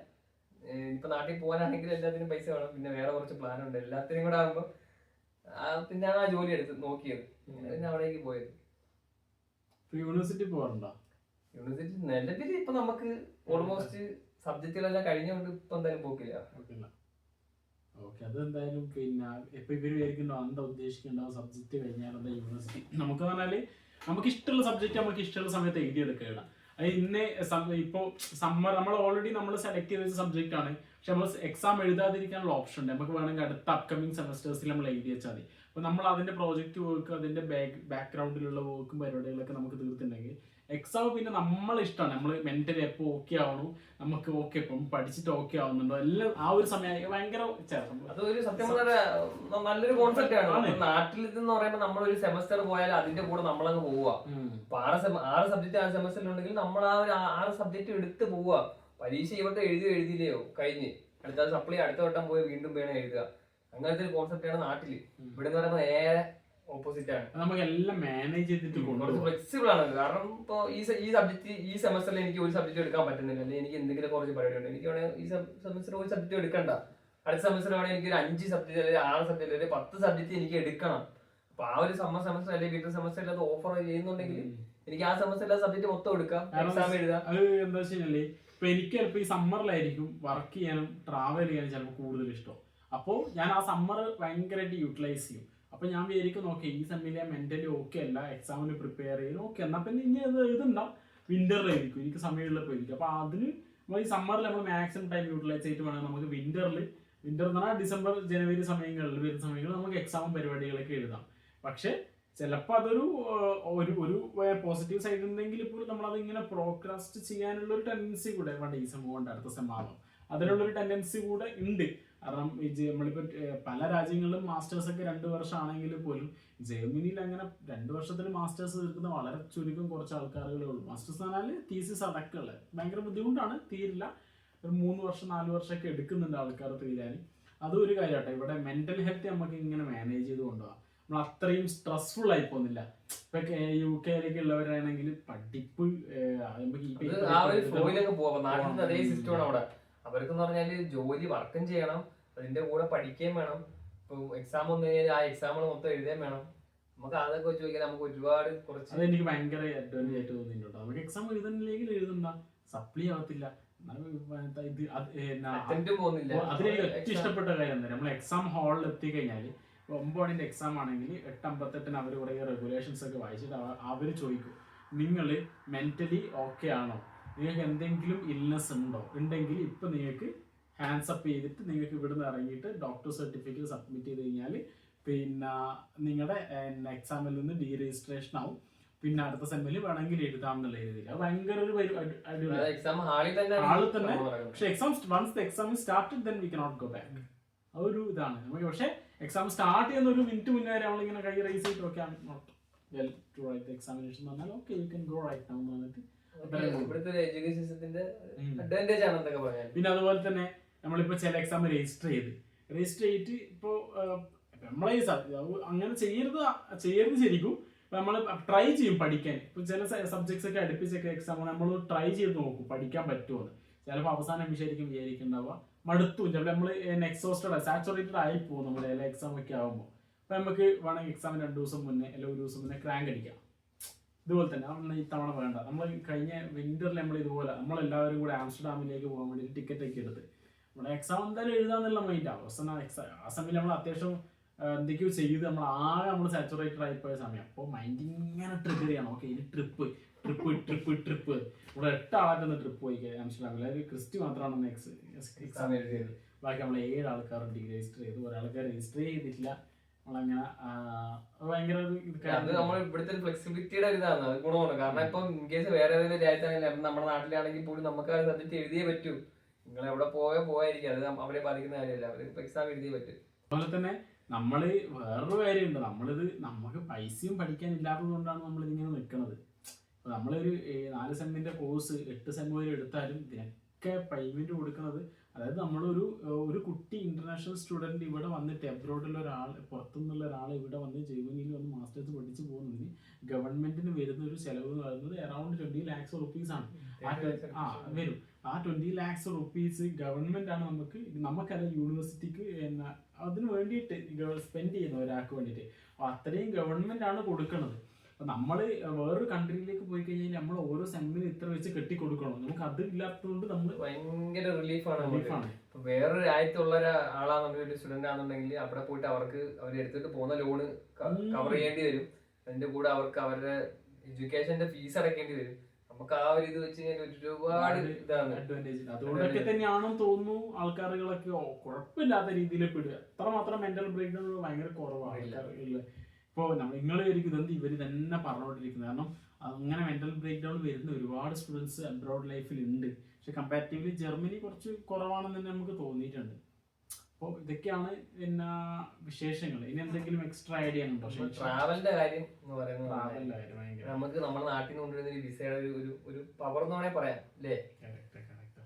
ഇപ്പൊ നാട്ടിൽ പോകാനാണെങ്കിൽ എല്ലാത്തിനും പൈസ വേണം. പിന്നെ വേറെ കുറച്ച് പ്ലാൻ ഉണ്ട്. എല്ലാത്തിനും കൂടെ ആകുമ്പോ പിന്നെയാണ് ആ ജോലി നോക്കിയത്. പിന്നെ അവിടേക്ക് പോയത്. യൂണിവേഴ്സിറ്റി പോകാറുണ്ടോ? യൂണിവേഴ്സിറ്റി നിലവിൽ ഇപ്പൊ നമുക്ക് ഓൾമോസ്റ്റ് സബ്ജക്റ്റുകളെല്ലാം കഴിഞ്ഞുകൊണ്ട് ഇപ്പൊ എന്തായാലും പോക്കില്ല. അതെന്തായാലും പിന്നെ ഇപ്പൊ ഇവര് വിചാരിക്കണ്ടോ എന്താ ഉദ്ദേശിക്കണ്ടോ സബ്ജക്ട് കഴിഞ്ഞാൽ എന്താ യൂണിവേഴ്സിറ്റി. നമുക്ക് പറഞ്ഞാല് നമുക്ക് ഇഷ്ടമുള്ള സബ്ജക്റ്റ് നമുക്ക് ഇഷ്ടമുള്ള സമയത്ത് എഴുതിയെടുക്കുകയാണ്. അത് ഇന്നെ ഇപ്പോൾ സമ്മർ നമ്മൾ ഓൾറെഡി നമ്മൾ സെലക്ട് ചെയ്ത സബ്ജക്റ്റ് ആണ്, പക്ഷെ നമ്മൾ എക്സാം എഴുതാതിരിക്കാനുള്ള ഓപ്ഷൻ ഉണ്ട്. നമുക്ക് വേണമെങ്കിൽ അടുത്ത അപ്കമിങ് സെമസ്റ്റേഴ്സിൽ നമ്മൾ എഴുതി വെച്ചാൽ മതി. അപ്പോൾ നമ്മൾ അതിന്റെ പ്രോജക്റ്റ് വർക്ക്, അതിന്റെ ബാക്ക്ഗ്രൗണ്ടിലുള്ള വർക്കും പരിപാടികളൊക്കെ നമുക്ക് തീർത്തിട്ടുണ്ടെങ്കിൽ എക്സാം പിന്നെ നമ്മളെ ഇഷ്ടമാണ്. നമ്മൾ മെന്റലി എപ്പോൾ ഓക്കെ ആവണു, നമുക്ക് ഓക്കെ ഇപ്പം പഠിച്ചിട്ട് ഓക്കെ ആവുന്നുണ്ടോ, എല്ലാം ആ ഒരു സമയം ഭയങ്കര അതൊരു സത്യം പറഞ്ഞ നല്ലൊരു കോൺസെപ്റ്റ് ആണ്. നാട്ടിൽ എന്ന് പറയുമ്പോൾ നമ്മളൊരു സെമസ്റ്റർ പോയാൽ അതിന്റെ കൂടെ നമ്മളങ്ങ് പോവുക. ഇപ്പൊ 6 സബ്ജക്ട് ആ സെമസ്റ്ററിൽ ഉണ്ടെങ്കിൽ നമ്മൾ ആ ഒരു 6 സബ്ജക്ട് എടുത്ത് പോവുക. പരീക്ഷ ഇവിടെ എഴുതിയില്ലയോ കഴിഞ്ഞ് അടുത്ത സപ്ലൈ അടുത്ത വട്ടം പോയി വീണ്ടും വേണം എഴുതുക. അങ്ങനത്തെ ഒരു കോൺസെപ്റ്റ് ആണ് നാട്ടില്. ഇവിടെ എന്ന് പറയുമ്പോൾ നേരെ ഓപ്പോസിറ്റ് ആണ്. നമുക്ക് എല്ലാം മാനേജ് ചെയ്തിട്ട് കുറച്ച് ഫ്ലെക്സിബിൾ ആണ്. കാരണം ഇപ്പൊ ഈ സബ്ജക്ട് ഈ സെമസ്റ്ററിൽ എനിക്ക് ഒരു സബ്ജക്ട് എടുക്കാൻ പറ്റുന്നില്ല, അല്ലെങ്കിൽ എനിക്ക് എന്തെങ്കിലും കുറച്ച് പരിപാടി ഉണ്ട്, എനിക്ക് വേണമെങ്കിൽ ഈ സെമസ്റ്റർ ഒരു സബ്ജക്ട് എടുക്കണ്ട, അടുത്ത സെമസ്റ്റർ വേണമെങ്കിൽ എനിക്ക് ഒരു 5 സബ്ജക്ട് അല്ലെങ്കിൽ 6 സബ്ജക്ട് അല്ലെങ്കിൽ 10 സബ്ജക്ട് എനിക്ക് എടുക്കണം. അപ്പൊ ആ ഒരു സമ്മർ സെമസ്റ്റർ അല്ലെങ്കിൽ വിന്റർ സെമസ്റ്ററിൽ അത് ഓഫർ ചെയ്യുന്നുണ്ടെങ്കിൽ എനിക്ക് ആ സെമസ്റ്ററിലെ സബ്ജക്ട് മൊത്തം എടുക്കാം, എക്സാം എഴുതാം. അത് എന്താ വെച്ചാൽ ഇപ്പൊ എനിക്ക് ചിലപ്പോൾ ഈ സമ്മറിലായിരിക്കും വർക്ക് ചെയ്യാനും ട്രാവൽ ചെയ്യാനും ചിലപ്പോൾ കൂടുതൽ ഇഷ്ടം. അപ്പോൾ ഞാൻ ആ സമ്മർ ഭയങ്കരമായിട്ട് യൂട്ടിലൈസ് ചെയ്യും. അപ്പൊ ഞാൻ വിചാരിക്കും നോക്കി ഈ സെമ്മിലെ മെന്റലി ഓക്കെ അല്ല, എക്സാമിന് പ്രിപ്പയർ ചെയ്യും, ഓക്കെ എന്നാൽ പിന്നെ ഇനി അത് ഇതുണ്ടാവും വിന്ററിലായിരിക്കും എനിക്ക് സമയമുള്ളപ്പോൾ ഇരിക്കും. അപ്പൊ അതിന് ഈ സമ്മറിൽ നമ്മൾ മാക്സിമം ടൈം യൂട്ടിലൈസ് ചെയ്തിട്ട് വേണം നമുക്ക് വിന്റർ എന്ന് പറഞ്ഞാൽ ഡിസംബർ ജനുവരി സമയങ്ങളിൽ വരുന്ന സമയങ്ങളിൽ നമുക്ക് എക്സാമും പരിപാടികളൊക്കെ എഴുതാം. പക്ഷെ ചിലപ്പോൾ അതൊരു ഒരു പോസിറ്റീവ് സൈഡ് ഉണ്ടെങ്കിൽ ഇപ്പോൾ നമ്മളത് ഇങ്ങനെ പ്രോക്രാസ്റ്റ് ചെയ്യാനുള്ള ഒരു ടെൻഡൻസി കൂടെ വേണ്ട ഈ സെം കൊണ്ട് അടുത്ത സെം ആവാം, അതിനുള്ളൊരു ടെൻഡൻസി കൂടെ ഉണ്ട്. കാരണം നമ്മളിപ്പോൾ പല രാജ്യങ്ങളിലും മാസ്റ്റേഴ്സ് ഒക്കെ 2 വർഷം ആണെങ്കിൽ പോലും ജർമ്മനിയിൽ അങ്ങനെ 2 വർഷത്തിൽ മാസ്റ്റേഴ്സ് തീർക്കുന്ന വളരെ ചുരുക്കം കുറച്ച് ആൾക്കാരുകളേ ഉള്ളൂ. മാസ്റ്റേഴ്സ് എന്ന് പറഞ്ഞാൽ തീസിസ് അടക്കമുള്ള ഭയങ്കര ബുദ്ധിമുട്ടാണ്, തീരില്ല. ഒരു 3 വർഷം 4 വർഷമൊക്കെ എടുക്കുന്നുണ്ട് ആൾക്കാർ തീരാൻ. അതും ഒരു കാര്യമാട്ടെ. ഇവിടെ മെന്റൽ ഹെൽത്ത് നമുക്ക് ഇങ്ങനെ മാനേജ് ചെയ്ത് കൊണ്ടുപോകാം. നമ്മൾ അത്രയും സ്ട്രെസ്ഫുൾ ആയി പോകുന്നില്ല. ഇപ്പൊ UK ഉള്ളവരാണെങ്കിൽ പഠിപ്പ് അതേ സിസ്റ്റമാണ് അവിടെ. അവർക്ക് പറഞ്ഞാല് ജോലി വർക്കും ചെയ്യണം, അതിന്റെ കൂടെ പഠിക്കുകയും വേണം. ഇപ്പൊ എക്സാം വന്നു കഴിഞ്ഞാൽ ആ എക്സാമുകൾ മൊത്തം എഴുതാൻ വേണം. നമുക്ക് അതൊക്കെ വെച്ച് നോക്കിയാൽ നമുക്ക് ഒരുപാട് കുറച്ച് അതെനിക്ക് ഭയങ്കര അഡ്വാൻറ്റേജ് ആയിട്ട് തോന്നിയിട്ടുണ്ട്. നമുക്ക് എക്സാം എഴുതുന്നില്ലെങ്കിൽ എഴുതണ്ട, സപ്ലി ആവത്തില്ല, അതിലെനിക്ക് ഏറ്റവും ഇഷ്ടപ്പെട്ട കാര്യം എന്താ, നമ്മൾ എക്സാം ഹാളിൽ എത്തിക്കഴിഞ്ഞാൽ 9 മണിന്റെ എക്സാം ആണെങ്കിൽ 8:58 അവർ കുറേ റെഗുലേഷൻസ് ഒക്കെ വായിച്ചിട്ട് അവർ ചോദിക്കും നിങ്ങൾ മെന്റലി ഓക്കെ ആണോ, നിങ്ങൾക്ക് എന്തെങ്കിലും ഇൽനെസ് ഉണ്ടെങ്കിൽ ഇപ്പൊ നിങ്ങൾക്ക് ഹാൻഡ്സ് അപ്പ് ചെയ്തിട്ട് നിങ്ങൾക്ക് ഇവിടുന്ന് ഇറങ്ങിയിട്ട് ഡോക്ടർ സർട്ടിഫിക്കറ്റ് സബ്മിറ്റ് ചെയ്ത് കഴിഞ്ഞാൽ പിന്നെ നിങ്ങളുടെ എക്സാമിൽ നിന്ന് ഡീരജിസ്ട്രേഷൻ ആവും, പിന്നെ അടുത്ത സെമ്മിൽ വേണമെങ്കിൽ എഴുതാം എന്നുള്ള രീതിയിൽ. അത് ഭയങ്കര ഒരു ഹാളിൽ തന്നെ. പക്ഷെ once the exam started then we cannot go back. അതൊരു ഇതാണ് നമുക്ക്. പക്ഷെ എക്സാം സ്റ്റാർട്ട് ചെയ്യുന്ന ഒരു മിനിറ്റ് മുന്നേ നമ്മളിങ്ങനെ കൈ റൈസ് ചെയ്തിട്ട് okay not well to write the examination എന്ന് പറഞ്ഞാൽ okay you can go right now എന്ന് പറഞ്ഞിട്ട്. പിന്നെ അതുപോലെ തന്നെ നമ്മളിപ്പോ ചില എക്സാം രജിസ്റ്റർ ചെയ്തിട്ട് ഇപ്പോ നമ്മളെ അങ്ങനെ ചെയ്യരുത് ശരിക്കും. നമ്മൾ ട്രൈ ചെയ്യും പഠിക്കാൻ. ഇപ്പൊ ചില സബ്ജക്ട്സ് ഒക്കെ അടുപ്പിച്ചൊക്കെ എക്സാം നമ്മൾ ട്രൈ ചെയ്ത് നോക്കും പഠിക്കാൻ പറ്റുമോ. ചിലപ്പോൾ അവസാനം വിചാരിക്കുന്നുണ്ടാവുക മടുത്തു, ചിലപ്പോൾ നമ്മൾ എക്സോസ്റ്റഡ് സാച്ചുറേറ്റഡ് ആയി പോകും നമ്മുടെ എല്ലാ എക്സാം ഒക്കെ ആകുമ്പോൾ. അപ്പൊ നമുക്ക് വേണമെങ്കിൽ എക്സാം 2 ദിവസം മുന്നേ അല്ലെങ്കിൽ 1 ദിവസം മുന്നേ ക്രാങ്ക് അടിക്കാം. ഇതുപോലെ തന്നെ നമ്മൾ ഇത്തവണ വേണ്ട, നമ്മൾ കഴിഞ്ഞ വിന്ററിൽ നമ്മൾ ഇതുപോലെ നമ്മളെല്ലാവരും കൂടെ ആംസ്റ്റർഡാമിലേക്ക് പോകാൻ വേണ്ടി ടിക്കറ്റ് ഒക്കെ എടുത്ത് നമ്മുടെ എക്സാം എന്തായാലും എഴുതാന്നുള്ള മൈൻഡാണ്. അവസാനം ആ സമയം നമ്മൾ അത്യാവശ്യം എന്തൊക്കെയോ ചെയ്ത് നമ്മൾ സാച്ചുറേറ്റഡ് ആയിപ്പോയ സമയം. അപ്പോൾ മൈൻഡ് ഇങ്ങനെ ട്രിഗർ ചെയ്യണം. ഓക്കെ ഇനി ട്രിപ്പ് ഇവിടെ 8 ആളായിട്ടൊന്ന് ട്രിപ്പ് പോയി ആംസ്റ്റർഡാമിൽ. അതായത് ക്രിസ്റ്റി മാത്രമാണ് എക്സാം എഴുതിയത്. ബാക്കി നമ്മൾ 7 ആൾക്കാരുണ്ട് രജിസ്റ്റർ ചെയ്തു. ഒരാൾക്ക് രജിസ്റ്റർ ചെയ്തിട്ടില്ല. നമ്മളങ്ങനെ ഭയങ്കര ഇവിടുത്തെ ഫ്ലെക്സിബിലിറ്റിയുടെ ഇതാണ്, അത് ഗുണമാണ്. കാരണം ഇപ്പൊ ഇൻ കേസ് വേറെ ഏതെങ്കിലും രാജ്യത്താണെങ്കിൽ നമ്മുടെ നാട്ടിലാണെങ്കിൽ പോലും നമുക്ക് ആ സബ്ജക്ട് എഴുതിയേ പറ്റൂ. നിങ്ങൾ എവിടെ പോയായിരിക്കും, അത് അവരെ ബാധിക്കുന്ന കാര്യമല്ല, അവർക്ക് എക്സാം എഴുതിയേ പറ്റും. അതുപോലെ തന്നെ നമ്മള് വേറൊരു കാര്യമുണ്ട്, നമുക്ക് പൈസയും പഠിക്കാൻ ഇല്ലാത്തത് കൊണ്ടാണ് നമ്മളിതിങ്ങനെ നിൽക്കുന്നത്. നമ്മളൊരു 4 സെമ്മിന്റെ കോഴ്സ് 8 സെം വരെ എടുത്താലും ഇതിനൊക്കെ പേയ്മെന്റ് കൊടുക്കുന്നത്. അതായത് ഒരു കുട്ടി ഇന്റർനാഷണൽ സ്റ്റുഡന്റ് ഇവിടെ വന്നിട്ട് എബ്രോഡിലുള്ള ഒരാൾ, പുറത്തുനിന്നുള്ള ഒരാൾ ഇവിടെ വന്ന് ജർമ്മനിയിൽ വന്ന് മാസ്റ്റേഴ്സ് പഠിച്ചു പോകുന്നതിന് ഗവൺമെന്റിന് വരുന്ന ഒരു ചെലവ് എന്ന് പറയുന്നത് അറൌണ്ട് 20 lakhs rupees ആണ് വരും. ആ 20 lakhs rupees ഗവൺമെന്റ് ആണ് നമുക്കല്ല യൂണിവേഴ്സിറ്റിക്ക് അതിന് വേണ്ടിയിട്ട് സ്പെൻഡ് ചെയ്യുന്ന ഒരാൾക്ക് വേണ്ടിയിട്ട്. അപ്പൊ അത്രയും ഗവൺമെന്റ് ആണ് കൊടുക്കുന്നത്. അപ്പൊ നമ്മള് വേറൊരു കൺട്രിയിലേക്ക് പോയി കഴിഞ്ഞാൽ നമ്മൾ ഓരോ സെമ്മിന് ഇത്ര വെച്ച് കെട്ടി കൊടുക്കണം. നമുക്ക് അത് ഇല്ലാത്തതുകൊണ്ട് നമ്മൾ ഭയങ്കര റിലീഫാണ്. വേറൊരു രാജ്യത്തുള്ള ഒരാളാണെന്നുണ്ടെങ്കിൽ ഒരു സ്റ്റുഡന്റ് ആണെന്നുണ്ടെങ്കിൽ അവിടെ പോയിട്ട് അവർക്ക് അവർ എടുത്തിട്ട് പോകുന്ന ലോണ് കവർ ചെയ്യേണ്ടി വരും. അതിന്റെ കൂടെ അവർക്ക് അവരുടെ എഡ്യൂക്കേഷന്റെ ഫീസ് അടക്കേണ്ടി വരും. നമുക്ക് ആ ഒരു ഇത് വെച്ച് കഴിഞ്ഞാൽ ഒരുപാട് ഇതാണ് അഡ്വാൻറ്റേജ്. അതുകൊണ്ടൊക്കെ തന്നെയാണെന്ന് തോന്നുന്നു ആൾക്കാരുകളൊക്കെ കുഴപ്പമില്ലാത്ത രീതിയിൽ പെടുക. അത്രമാത്രം മെന്റൽ ബ്രേക്ക് ഡൗൺ ഭയങ്കര കുറവാണ് ആൾക്കാരുകളിൽ. ഇപ്പോൾ നിങ്ങൾ ഇതെന്ത് ഇവർ തന്നെ പറഞ്ഞുകൊണ്ടിരിക്കുന്നത്. കാരണം അങ്ങനെ മെന്റൽ ബ്രേക്ക് ഡൗൺ വരുന്ന ഒരുപാട് സ്റ്റുഡൻസ് അബ്രോഡ് ലൈഫിൽ ഉണ്ട്. പക്ഷെ കമ്പാരിറ്റീവ്ലി ജർമ്മനി കുറച്ച് കുറവാണെന്ന് തന്നെ നമുക്ക് തോന്നിയിട്ടുണ്ട്. അപ്പോൾ ഇതൊക്കെയാണ് പിന്നെ വിശേഷങ്ങൾ. ഇനി എന്തെങ്കിലും എക്സ്ട്രാ ഐഡിയ ഉണ്ടോ? ട്രാവലിന്റെ കാര്യം എന്ന് പറയുന്നത് നമുക്ക് നമ്മുടെ നാട്ടിൽ നിന്ന് കൊണ്ടുവരുന്ന ഒരു വിസയുടെ ഒരു പവർ എന്ന് വേണമെങ്കിൽ പറയാം അല്ലേ?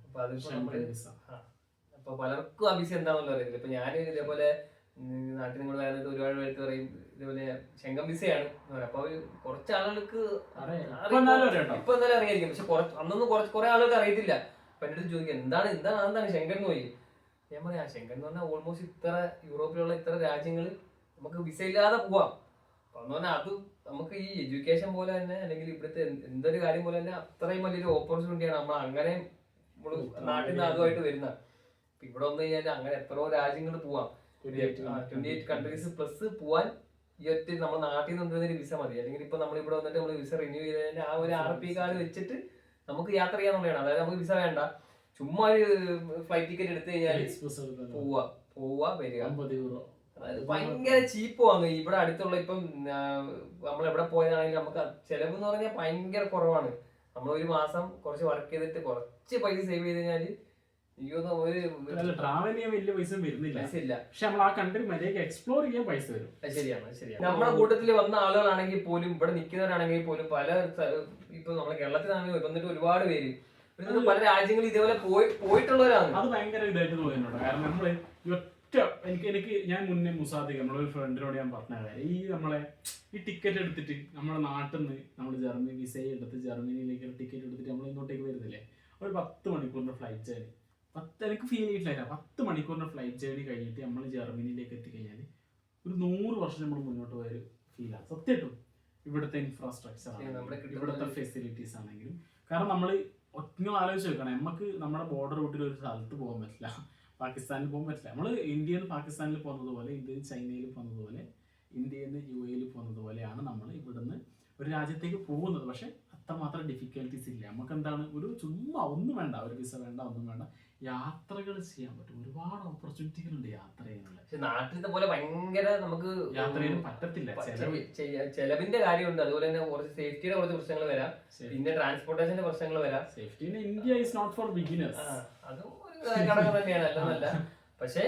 അപ്പൊ അതിപ്പോ അപ്പൊ പലർക്കും ആ വിസ എന്താണെന്നല്ലോ അറിയില്ല. ഇപ്പൊ ഞാൻ ഇതേപോലെ നാട്ടിൽ നിങ്ങൾ വരുന്നത് ഒരുപാട് പേർക്ക് പറയും ഇതേപോലെ ശങ്കം വിസയാണ് എന്ന് പറയാം. അപ്പൊ കുറച്ച് ആളുകൾക്ക് ഇപ്പൊ എന്തായാലും അറിയായിരിക്കും. പക്ഷെ അന്നൊന്നും കുറെ ആളുകൾക്ക് അറിയത്തില്ല. അപ്പൊ എന്റെ അടുത്ത് ചോദിക്കും എന്താണ് ശങ്കൻ എന്ന് ചോദിക്കും. ഞാൻ പറയാം ശങ്കൻ എന്ന് പറഞ്ഞാൽ ഓൾമോസ്റ്റ് ഇത്ര യൂറോപ്പിലുള്ള ഇത്ര രാജ്യങ്ങൾ നമുക്ക് വിസ ഇല്ലാതെ പോവാം. അപ്പൊ എന്ന് പറഞ്ഞാൽ അത് നമുക്ക് ഈ എഡ്യൂക്കേഷൻ പോലെ തന്നെ അല്ലെങ്കിൽ ഇവിടുത്തെ എന്തൊരു കാര്യം പോലെ തന്നെ അത്രയും വലിയൊരു ഓപ്പർച്യൂണിറ്റിയാണ് നമ്മൾ അങ്ങനെ നാട്ടിൽ നിന്ന് അതുമായിട്ട് വരുന്നത്. ഇവിടെ വന്നു കഴിഞ്ഞാൽ അങ്ങനെ എത്രയോ രാജ്യങ്ങൾ പോവാം. 28 കൺട്രീസ് പ്ലസ് പോവാൻ ഈ ഒറ്റ നമ്മൾ നാട്ടിൽ നിന്ന് കൊണ്ടുവരുന്ന വിസ മതി. അല്ലെങ്കിൽ ഇപ്പൊ നമ്മൾ ഇവിടെ വന്നിട്ട് നമ്മൾ വിസ റിന്യൂ ചെയ്തതിന്റെ ആ ഒരു RP കാർഡ് വെച്ചിട്ട് നമുക്ക് യാത്ര ചെയ്യാന്നുള്ളതാണ്. അതായത് നമുക്ക് വിസ വേണ്ട, ചുമ്മാ ഒരു ഫ്ലൈറ്റ് ടിക്കറ്റ് എടുത്തു കഴിഞ്ഞാൽ പോവാ വരിക. അതായത് ഭയങ്കര ചീപ്പ് വാങ്ങും. ഇവിടെ അടുത്തുള്ള ഇപ്പം നമ്മൾ എവിടെ പോയതാണെങ്കിലും നമുക്ക് ചെലവ് എന്ന് പറഞ്ഞാൽ ഭയങ്കര കുറവാണ്. നമ്മൾ ഒരു മാസം കുറച്ച് വർക്ക് ചെയ്തിട്ട് കുറച്ച് പൈസ സേവ് ചെയ്ത് കഴിഞ്ഞാല് ട്രാവൽ ചെയ്യാൻ വലിയ പൈസ വരുന്നില്ല. പക്ഷെ നമ്മൾ ആ കൺട്രി മര്യാദയ്ക്ക് എക്സ്പ്ലോർ ചെയ്യാൻ പൈസ വരും. ശരിയാണ്. നമ്മുടെ കൂട്ടത്തിൽ വന്ന ആളുകളാണെങ്കിൽ പോലും ഇവിടെ നിൽക്കുന്നവരാണെങ്കിൽ പോലും പല ഇപ്പൊ നമ്മുടെ കേരളത്തിലാണെങ്കിൽ വന്നിട്ട് ഒരുപാട് പേര് പല രാജ്യങ്ങളിൽ ഇതേപോലെ പോയിട്ടുള്ളവരാണ്. അത് ഭയങ്കര ഇതായിട്ട് തോന്നുന്നുണ്ട്. കാരണം നമ്മള് എനിക്ക് ഞാൻ മുന്നേ മുസാദിക്ക് നമ്മളൊരു ഫ്രണ്ടിനോട് ഞാൻ പറഞ്ഞ കാര്യം, നമ്മളെ ഈ ടിക്കറ്റ് എടുത്തിട്ട് നമ്മുടെ നാട്ടിൽ നിന്ന് നമ്മൾ ജർമ്മനി വിസ എടുത്ത് ജർമ്മനിയിലേക്ക് ടിക്കറ്റ് എടുത്തിട്ട് നമ്മൾ ഇങ്ങോട്ടേക്ക് വരുന്നില്ലേ, ഒരു 10 മണിക്കൂറിന്റെ ഫ്ലൈറ്റ് ജേർണി. എനിക്ക് ഫീൽ ചെയ്തിട്ടില്ല. 10 മണിക്കൂറിന്റെ ഫ്ലൈറ്റ് ജേർണി കഴിഞ്ഞിട്ട് നമ്മൾ ജർമ്മനിയിലേക്ക് എത്തിക്കഴിഞ്ഞാൽ ഒരു 100 വർഷം നമ്മൾ മുന്നോട്ട് പോയൊരു ഫീലാണ് സത്യമായിട്ടും. ഇവിടുത്തെ ഇൻഫ്രാസ്ട്രക്ചർ ആണെങ്കിലും ഇവിടുത്തെ ഫെസിലിറ്റീസ് ആണെങ്കിലും. കാരണം നമ്മൾ ഒറ്റ ആലോചിച്ച് വെക്കണം, നമുക്ക് നമ്മുടെ ബോർഡർ റൂട്ടിൽ ഒരു സ്ഥലത്ത് പോകാൻ പറ്റില്ല, പാകിസ്ഥാനിൽ പോകാൻ പറ്റില്ല. നമ്മൾ ഇന്ത്യയിൽ നിന്ന് പാകിസ്ഥാനിൽ പോകുന്നത് പോലെ, ഇന്ത്യയിൽ ചൈനയിൽ പോകുന്നത് പോലെ, ഇന്ത്യയിൽ നിന്ന് UAE പോകുന്നത് പോലെയാണ് നമ്മൾ ഇവിടുന്ന് ഒരു രാജ്യത്തേക്ക് പോകുന്നത്. പക്ഷെ അത്രമാത്രം ഡിഫിക്കൽട്ടീസ് ഇല്ല. നമുക്ക് എന്താണ് ഒരു ചുമ്മാ ഒന്നും വേണ്ട, ഒരു വിസ വേണ്ട, ഒന്നും വേണ്ട, യാത്രകൾ ചെയ്യാൻ പറ്റും. ഒരുപാട് ഓപ്പർച്യൂണിറ്റികൾ ഉണ്ട് യാത്ര ചെയ്യാനുള്ള. പക്ഷെ നാട്ടിലത്തെ പോലെ ഭയങ്കര നമുക്ക് യാത്ര ചെയ്യാൻ പറ്റത്തില്ല. ചെലവിന്റെ കാര്യമുണ്ട്, അതുപോലെ തന്നെ കുറച്ച് സേഫ്റ്റിയുടെ കുറച്ച് പ്രശ്നങ്ങൾ വരാം, പിന്നെ ട്രാൻസ്പോർട്ടേഷന്റെ പ്രശ്നങ്ങൾ വരാം. Safety India is not for beginners. അതും ഒരു ഘടകം തന്നെയാണ്, അല്ലെന്നല്ല. പക്ഷെ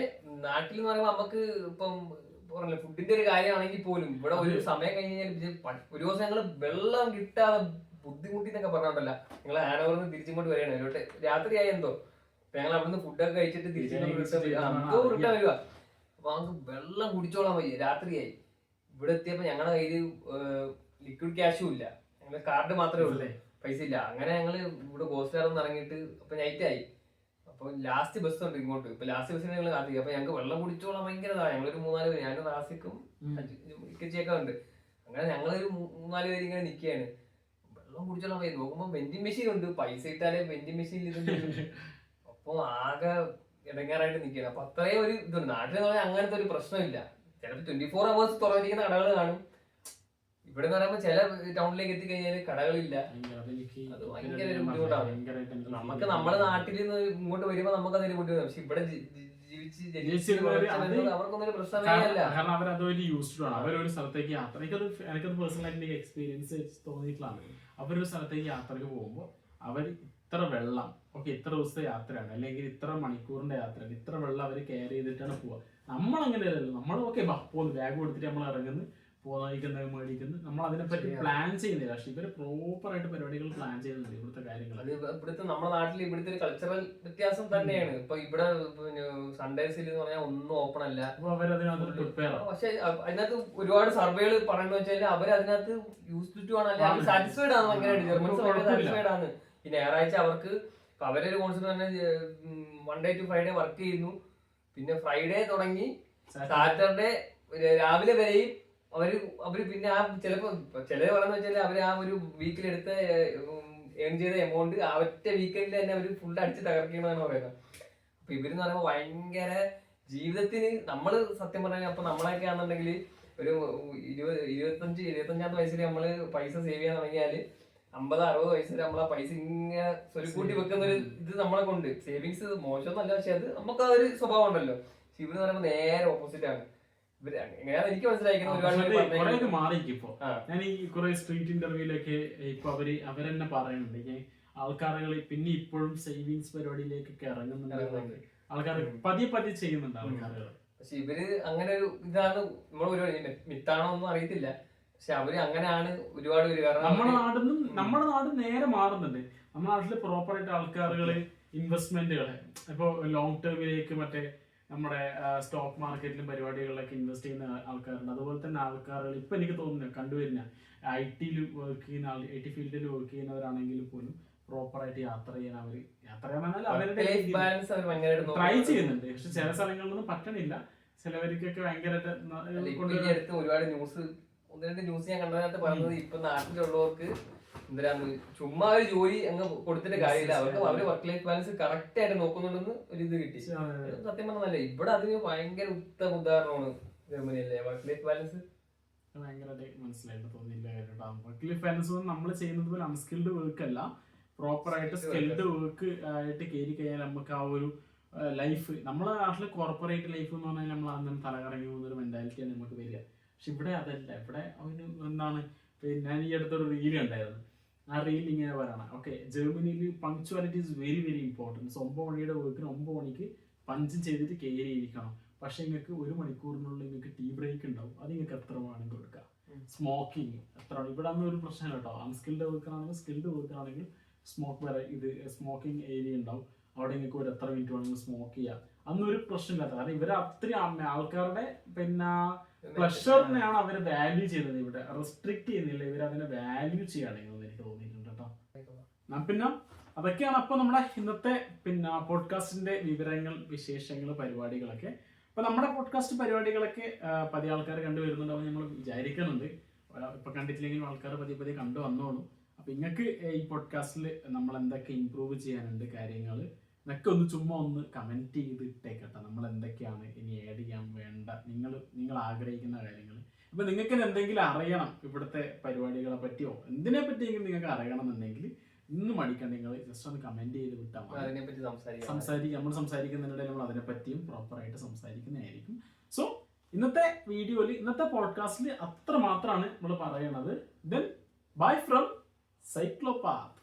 നാട്ടിൽ എന്ന് പറയുമ്പോൾ നമുക്ക് ഇപ്പം പറഞ്ഞില്ല ഫുഡിന്റെ ഒരു കാര്യമാണെങ്കിൽ പോലും ഇവിടെ ഒരു സമയം കഴിഞ്ഞ് കഴിഞ്ഞാൽ ഒരു ദിവസം ഞങ്ങൾ വെള്ളം കിട്ടാതെ ബുദ്ധിമുട്ടിന്നൊക്കെ പറഞ്ഞോണ്ടല്ല, ഞങ്ങൾ ആനവറിന്ന് തിരിച്ചിങ്ങോട്ട് വരികയാണ്. അതിലോട്ട് രാത്രിയായി എന്തോ ഞങ്ങൾ അവിടുന്ന് ഫുഡൊക്കെ കഴിച്ചിട്ട് തിരിച്ചു റിട്ടേൺ വരിക. അപ്പൊ നമുക്ക് വെള്ളം കുടിച്ചോളാൻ വയ്യ, രാത്രിയായി. ഇവിടെ എത്തിയപ്പോ ഞങ്ങളുടെ കയ്യിൽ ലിക്വിഡ് ക്യാഷും ഇല്ല, ഞങ്ങളുടെ കാർഡ് മാത്രമേ ഉള്ളൂ, പൈസ ഇല്ല. അങ്ങനെ ഞങ്ങള് ഇവിടെ ഗോസ്റ്റാറിന്ന് ഇറങ്ങിയിട്ട് അപ്പൊ നൈറ്റ് ആയി. അപ്പൊ ലാസ്റ്റ് ബസ് ഉണ്ട് ഇങ്ങോട്ട്. ഇപ്പൊ ലാസ്റ്റ് ബസ്സിന് ഞങ്ങൾ കാത്തിരിക്കും. അപ്പൊ ഞങ്ങൾക്ക് വെള്ളം കുടിച്ചോളാൻ ഭയങ്കര ഇതാണ്. ഞങ്ങളൊരു 3-4 പേര്, ഞാനും റാസിക്കും ഇക്കച്ചിയൊക്കെ ഉണ്ട്. അങ്ങനെ ഞങ്ങളൊരു 3-4 പേര് ഇങ്ങനെ നിൽക്കുകയാണ്. വെള്ളം കുടിച്ചോളാൻ പോയി നോക്കുമ്പോ വെൻഡിങ് മെഷീൻ ഉണ്ട്, പൈസ ഇട്ടാലേ വെൻഡിങ് മെഷീനിൽ ഇതുണ്ട്. അപ്പൊ ആകെ ഇടങ്ങാറായിട്ട് നിൽക്കുകയാണ്. അപ്പൊ അത്രയും ഒരു ഇതുണ്ട്. നാട്ടിൽ പറഞ്ഞാൽ അങ്ങനത്തെ ഒരു പ്രശ്നമില്ല. ചിലപ്പോൾ 24 hours തുറന്നിരിക്കുന്ന കടകൾ കാണും. ഇവിടെ എന്ന് പറയുമ്പോൾ ചില ടൗണിലേക്ക് എത്തിക്കഴിഞ്ഞാൽ കടകളില്ല. അത് ഭയങ്കര ഒരു ബുദ്ധിമുട്ടാണ്. നമുക്ക് നമ്മുടെ നാട്ടിൽ നിന്ന് ഇങ്ങോട്ട് വരുമ്പോ നമുക്ക് അതിന് ബുദ്ധിമുട്ടാണ്. പക്ഷെ ഇവിടെ അവർക്കൊന്നും പ്രശ്നമേ അല്ല. കാരണം അവരതൊരു യൂസ്ഡ് ആണ്. അവരൊരു സ്ഥലത്തേക്ക് യാത്ര, എനിക്കത് പേഴ്സണലായിട്ട് എക്സ്പീരിയൻസ് തോന്നിയിട്ടുള്ളതാണ്. അവരൊരു സ്ഥലത്തേക്ക് യാത്രക്ക് പോകുമ്പോൾ അവർ ഇത്ര വെള്ളം, ഓക്കെ ഇത്ര ദിവസത്തെ യാത്രയാണ്, അല്ലെങ്കിൽ ഇത്ര മണിക്കൂറിന്റെ യാത്രയാണ്, ഇത്ര വെള്ളം അവർ കെയർ ചെയ്തിട്ടാണ് പോവുക. നമ്മളങ്ങനെയല്ലല്ലോ. നമ്മൾ ഓക്കെ പോകുന്നു, ബാഗ് കൊടുത്തിട്ട് നമ്മൾ ഇറങ്ങുന്നു, പോകുന്നത് മേടിക്കുന്നു, നമ്മൾ അതിനെപ്പറ്റി പ്ലാൻ ചെയ്യുന്നില്ല. പക്ഷെ ഇവര് പ്രോപ്പർ ആയിട്ട് പരിപാടികൾ പ്ലാൻ ചെയ്യുന്നുണ്ട് ഇവിടുത്തെ കാര്യങ്ങൾ. അത് ഇവിടുത്തെ നമ്മുടെ നാട്ടിൽ ഇവിടുത്തെ ഒരു കൾച്ചറൽ വ്യത്യാസം തന്നെയാണ്. ഇപ്പൊ ഇവിടെ സൺഡേസിൽ എന്ന് പറഞ്ഞാൽ ഒന്നും ഓപ്പൺ അല്ല, പക്ഷെ അതിനകത്ത് ഒരുപാട് സർവേകൾ പറയുന്നത് വെച്ചാൽ അവർ അതിനകത്ത് യൂസ്ഡ് ടു ആണ്, അല്ലെങ്കിൽ സാറ്റിസ്ഫൈഡ് ആണ്. ഭയങ്കരമായിട്ട് ജർമ്മൻസ് ഭയങ്കര സാറ്റിസ്ഫൈഡ് ആണ്. ഈ ഞായറാഴ്ച അവർക്ക് അവരൊരു കോൺസെപ്റ്റ് തന്നെ Monday to Friday വർക്ക് ചെയ്യുന്നു. പിന്നെ ഫ്രൈഡേ തുടങ്ങി സാറ്റർഡേ രാവിലെ വരെയും അവര് പിന്നെ ആ ചിലപ്പോ ചിലര് പറയുന്ന വെച്ചാൽ അവര് ആ ഒരു വീക്കിലെടുത്ത് ഏൺ ചെയ്ത എമൗണ്ട് ആ ഒറ്റ വീക്കെൻഡിൽ തന്നെ അവര് ഫുൾ അടിച്ച് തകർക്കണമെന്നാണ് പറയുന്നത്. അപ്പൊ ഇവരെന്ന് പറയുമ്പോൾ ഭയങ്കര ജീവിതത്തിന് നമ്മള് സത്യം പറഞ്ഞാൽ അപ്പൊ നമ്മളൊക്കെ ആണെന്നുണ്ടെങ്കിൽ ഒരു 25-25 വയസ്സിൽ നമ്മള് പൈസ സേവ് ചെയ്യാൻ തുടങ്ങിയാല് 50-60 വയസ്സിൽ നമ്മൾ ആ പൈസ ഇങ്ങനെ സ്വരുക്കൂട്ടി വെക്കുന്ന ഒരു ഇത് നമ്മളെ കൊണ്ട് സേവിങ്സ് മോശമൊന്നല്ല, പക്ഷെ അത് നമുക്ക് ആ ഒരു സ്വഭാവം ഉണ്ടല്ലോ. പക്ഷെ ഇവര് പറയുമ്പോൾ നേരെ ഓപ്പോസിറ്റ് ആണ്. ഇവര് എങ്ങനെയാന്ന് എനിക്ക് മനസ്സിലായിരിക്കുന്നത് മാറിക്കും. ഇപ്പൊ ഞാൻ ഈ കുറെ സ്ട്രീറ്റ് ഇന്റർവ്യൂലൊക്കെ ഇപ്പൊ അവരെന്നെ പറയുന്നുണ്ട് ആൾക്കാരുകൾ പിന്നെ ഇപ്പോഴും സേവിങ്സ് പരിപാടിയിലേക്കൊക്കെ ഇറങ്ങുന്നുണ്ട്. ആൾക്കാർ പതിയെ ചെയ്യുന്നുണ്ട് ആൾക്കാരുകൾ. പക്ഷെ ഇവര് അങ്ങനെ ഒരു ഇതാണ് നമ്മളൊരു മിത്താണോ ഒന്നും അറിയത്തില്ല. പക്ഷെ അവര് അങ്ങനെയാണ് ഒരുപാട് പേര്. കാരണം നമ്മുടെ നാട് നേരെ മാറുന്നുണ്ട്. നമ്മുടെ നാട്ടില് പ്രോപ്പറായിട്ട് ആൾക്കാരുകള് ഇൻവെസ്റ്റ്മെന്റുകളെ ഇപ്പൊ ലോങ് ടേമിലേക്ക് മറ്റേ നമ്മുടെ സ്റ്റോക്ക് മാർക്കറ്റിലും പരിപാടികളിലൊക്കെ ഇൻവെസ്റ്റ് ചെയ്യുന്ന ആൾക്കാരുണ്ട്. അതുപോലെ തന്നെ ആൾക്കാരുകൾ ഇപ്പൊ എനിക്ക് തോന്നുന്നു കണ്ടുവരുന്ന IT ഫീൽഡിൽ വർക്ക് ചെയ്യുന്നവരാണെങ്കിൽ പോലും പ്രോപ്പറായിട്ട് യാത്ര ചെയ്യാൻ അവരുടെ ട്രൈ ചെയ്യുന്നുണ്ട്. പക്ഷെ ചില സ്ഥലങ്ങളിലൊന്നും പറ്റണില്ല. ചിലവർക്കൊക്കെ ഭയങ്കരമായിട്ട് ഒരുപാട് ന്യൂസ് ഞാൻ കണ്ടതിനകത്ത് പറഞ്ഞത് ഇപ്പൊ നാട്ടിലുള്ളവർക്ക് എന്തിനാന്ന് ചുമ്മാ ഒരു ജോലി അങ്ങ് കൊടുത്തിട്ട് കാര്യമില്ല, അവർക്ക് അവര് വർക്ക് ലൈഫ് ബാലൻസ് കറക്റ്റ് ആയിട്ട് നോക്കുന്നുണ്ടെന്ന് ഒരു ഇത് കിട്ടി. സത്യം പറഞ്ഞല്ലേ ഇവിടെ അതിന് ഭയങ്കര ഉത്തമ ഉദാഹരണമാണ് ജർമ്മനിയല്ലേ വർക്ക് ലൈഫ് ബാലൻസ്. ഭയങ്കരമായിട്ട് മനസ്സിലായിട്ട് തോന്നിയില്ല കേട്ടോ. വർക്ക് ലൈഫ് ബാലൻസ് നമ്മൾ ചെയ്യുന്നത് പോലെ അൺസ്കിൽഡ് വർക്ക് അല്ല, പ്രോപ്പറായിട്ട് സ്കിൽഡ് വർക്ക് ആയിട്ട് കയറി കഴിഞ്ഞാൽ നമുക്ക് ആ ഒരു ലൈഫ് നമ്മളെ നാട്ടില് കോർപ്പറേറ്റ് ലൈഫ് എന്ന് പറഞ്ഞാൽ നമ്മൾ അന്നും തലകറങ്ങി പോകുന്ന ഒരു മെന്റാലിറ്റിയാണ് നമുക്ക് വരിക. പക്ഷെ ഇവിടെ അതല്ല. ഇവിടെ അവന് എന്താണ് ഞാൻ ഈ അടുത്തൊരു റീൽ ഉണ്ടായിരുന്നു. ആ റീൽ ഇങ്ങനെ പറയണം, ഓക്കെ ജർമ്മനിയിൽ punctuality is very very important. 9 മണിയുടെ വർക്കിന് 9 മണിക്ക് പഞ്ചും ചെയ്തിട്ട് കയറിയിരിക്കണം. പക്ഷെ നിങ്ങൾക്ക് 1 മണിക്കൂറിനുള്ളിൽ നിങ്ങൾക്ക് ടീ ബ്രേക്ക് ഉണ്ടാവും. അത് നിങ്ങൾക്ക് എത്ര വേണമെങ്കിൽ കൊടുക്കുക. സ്മോക്കിങ് എത്ര ഇവിടെ അന്ന് ഒരു പ്രശ്നമില്ല കേട്ടോ. അൺസ്കിൽഡ് വർക്കറാണെങ്കിൽ സ്കിൽഡ് വർക്കറാണെങ്കിൽ സ്മോക്കിംഗ് ഏരിയ ഉണ്ടാവും. അവിടെ നിങ്ങൾക്ക് ഒരു എത്ര മിനിറ്റ് വേണമെങ്കിൽ സ്മോക്ക് ചെയ്യാം. അന്നൊരു പ്രശ്നമില്ലാത്ത കാരണം ഇവർ അത്രയും ആൾക്കാരുടെ പിന്നെ പ്ലഷറിനെയാണ് അവര് വാല്യൂ ചെയ്യുന്നത്. ഇവിടെ റെസ്ട്രിക്ട് ചെയ്യുന്നില്ല, ഇവർ അതിനെ വാല്യൂ ചെയ്യുകയാണെങ്കിൽ എനിക്ക് തോന്നിയിട്ടുണ്ട് കേട്ടോ. പിന്നെ അതൊക്കെയാണ് അപ്പൊ നമ്മുടെ ഇന്നത്തെ പോഡ്കാസ്റ്റിന്റെ വിവരങ്ങൾ, വിശേഷങ്ങൾ, പരിപാടികളൊക്കെ. അപ്പൊ നമ്മുടെ പോഡ്കാസ്റ്റ് പരിപാടികളൊക്കെ പതിയെ ആൾക്കാർ കണ്ടുവരുന്നുണ്ടാവും നമ്മൾ വിചാരിക്കുന്നുണ്ട്. ഇപ്പൊ കണ്ടിട്ടില്ലെങ്കിൽ ആൾക്കാർ പതിയെ കണ്ടു വന്നോളൂ. അപ്പൊ നിങ്ങൾക്ക് ഈ പോഡ്കാസ്റ്റിൽ നമ്മൾ എന്തൊക്കെ ഇമ്പ്രൂവ് ചെയ്യാനുണ്ട് കാര്യങ്ങൾ എന്നൊക്കെ ചുമ്മാ ഒന്ന് കമന്റ് ചെയ്തിട്ടേക്കട്ടെ. നമ്മൾ എന്തൊക്കെയാണ് ഇനി ആഡ് ചെയ്യാൻ വേണ്ട നിങ്ങൾ ആഗ്രഹിക്കുന്ന കാര്യങ്ങൾ. ഇപ്പൊ നിങ്ങൾക്ക് എന്തെങ്കിലും അറിയണം ഇവിടുത്തെ പരിപാടികളെ പറ്റിയോ എന്തിനെ പറ്റിയെങ്കിലും നിങ്ങൾക്ക് അറിയണം എന്നുണ്ടെങ്കിൽ ഇന്ന് മടിക്കണ്ട, നിങ്ങൾ ജസ്റ്റ് ഒന്ന് കമന്റ് ചെയ്ത് വിട്ടാൽ മതി. നമ്മൾ സംസാരിക്കുന്നതിനിടയിൽ നമ്മൾ അതിനെപ്പറ്റിയും പ്രോപ്പറായിട്ട് സംസാരിക്കുന്നതായിരിക്കും. സോ ഇന്നത്തെ വീഡിയോയിൽ ഇന്നത്തെ പോഡ്കാസ്റ്റിൽ അത്ര മാത്രമാണ് നമ്മൾ പറയണത്. Then bye from Cyclopath.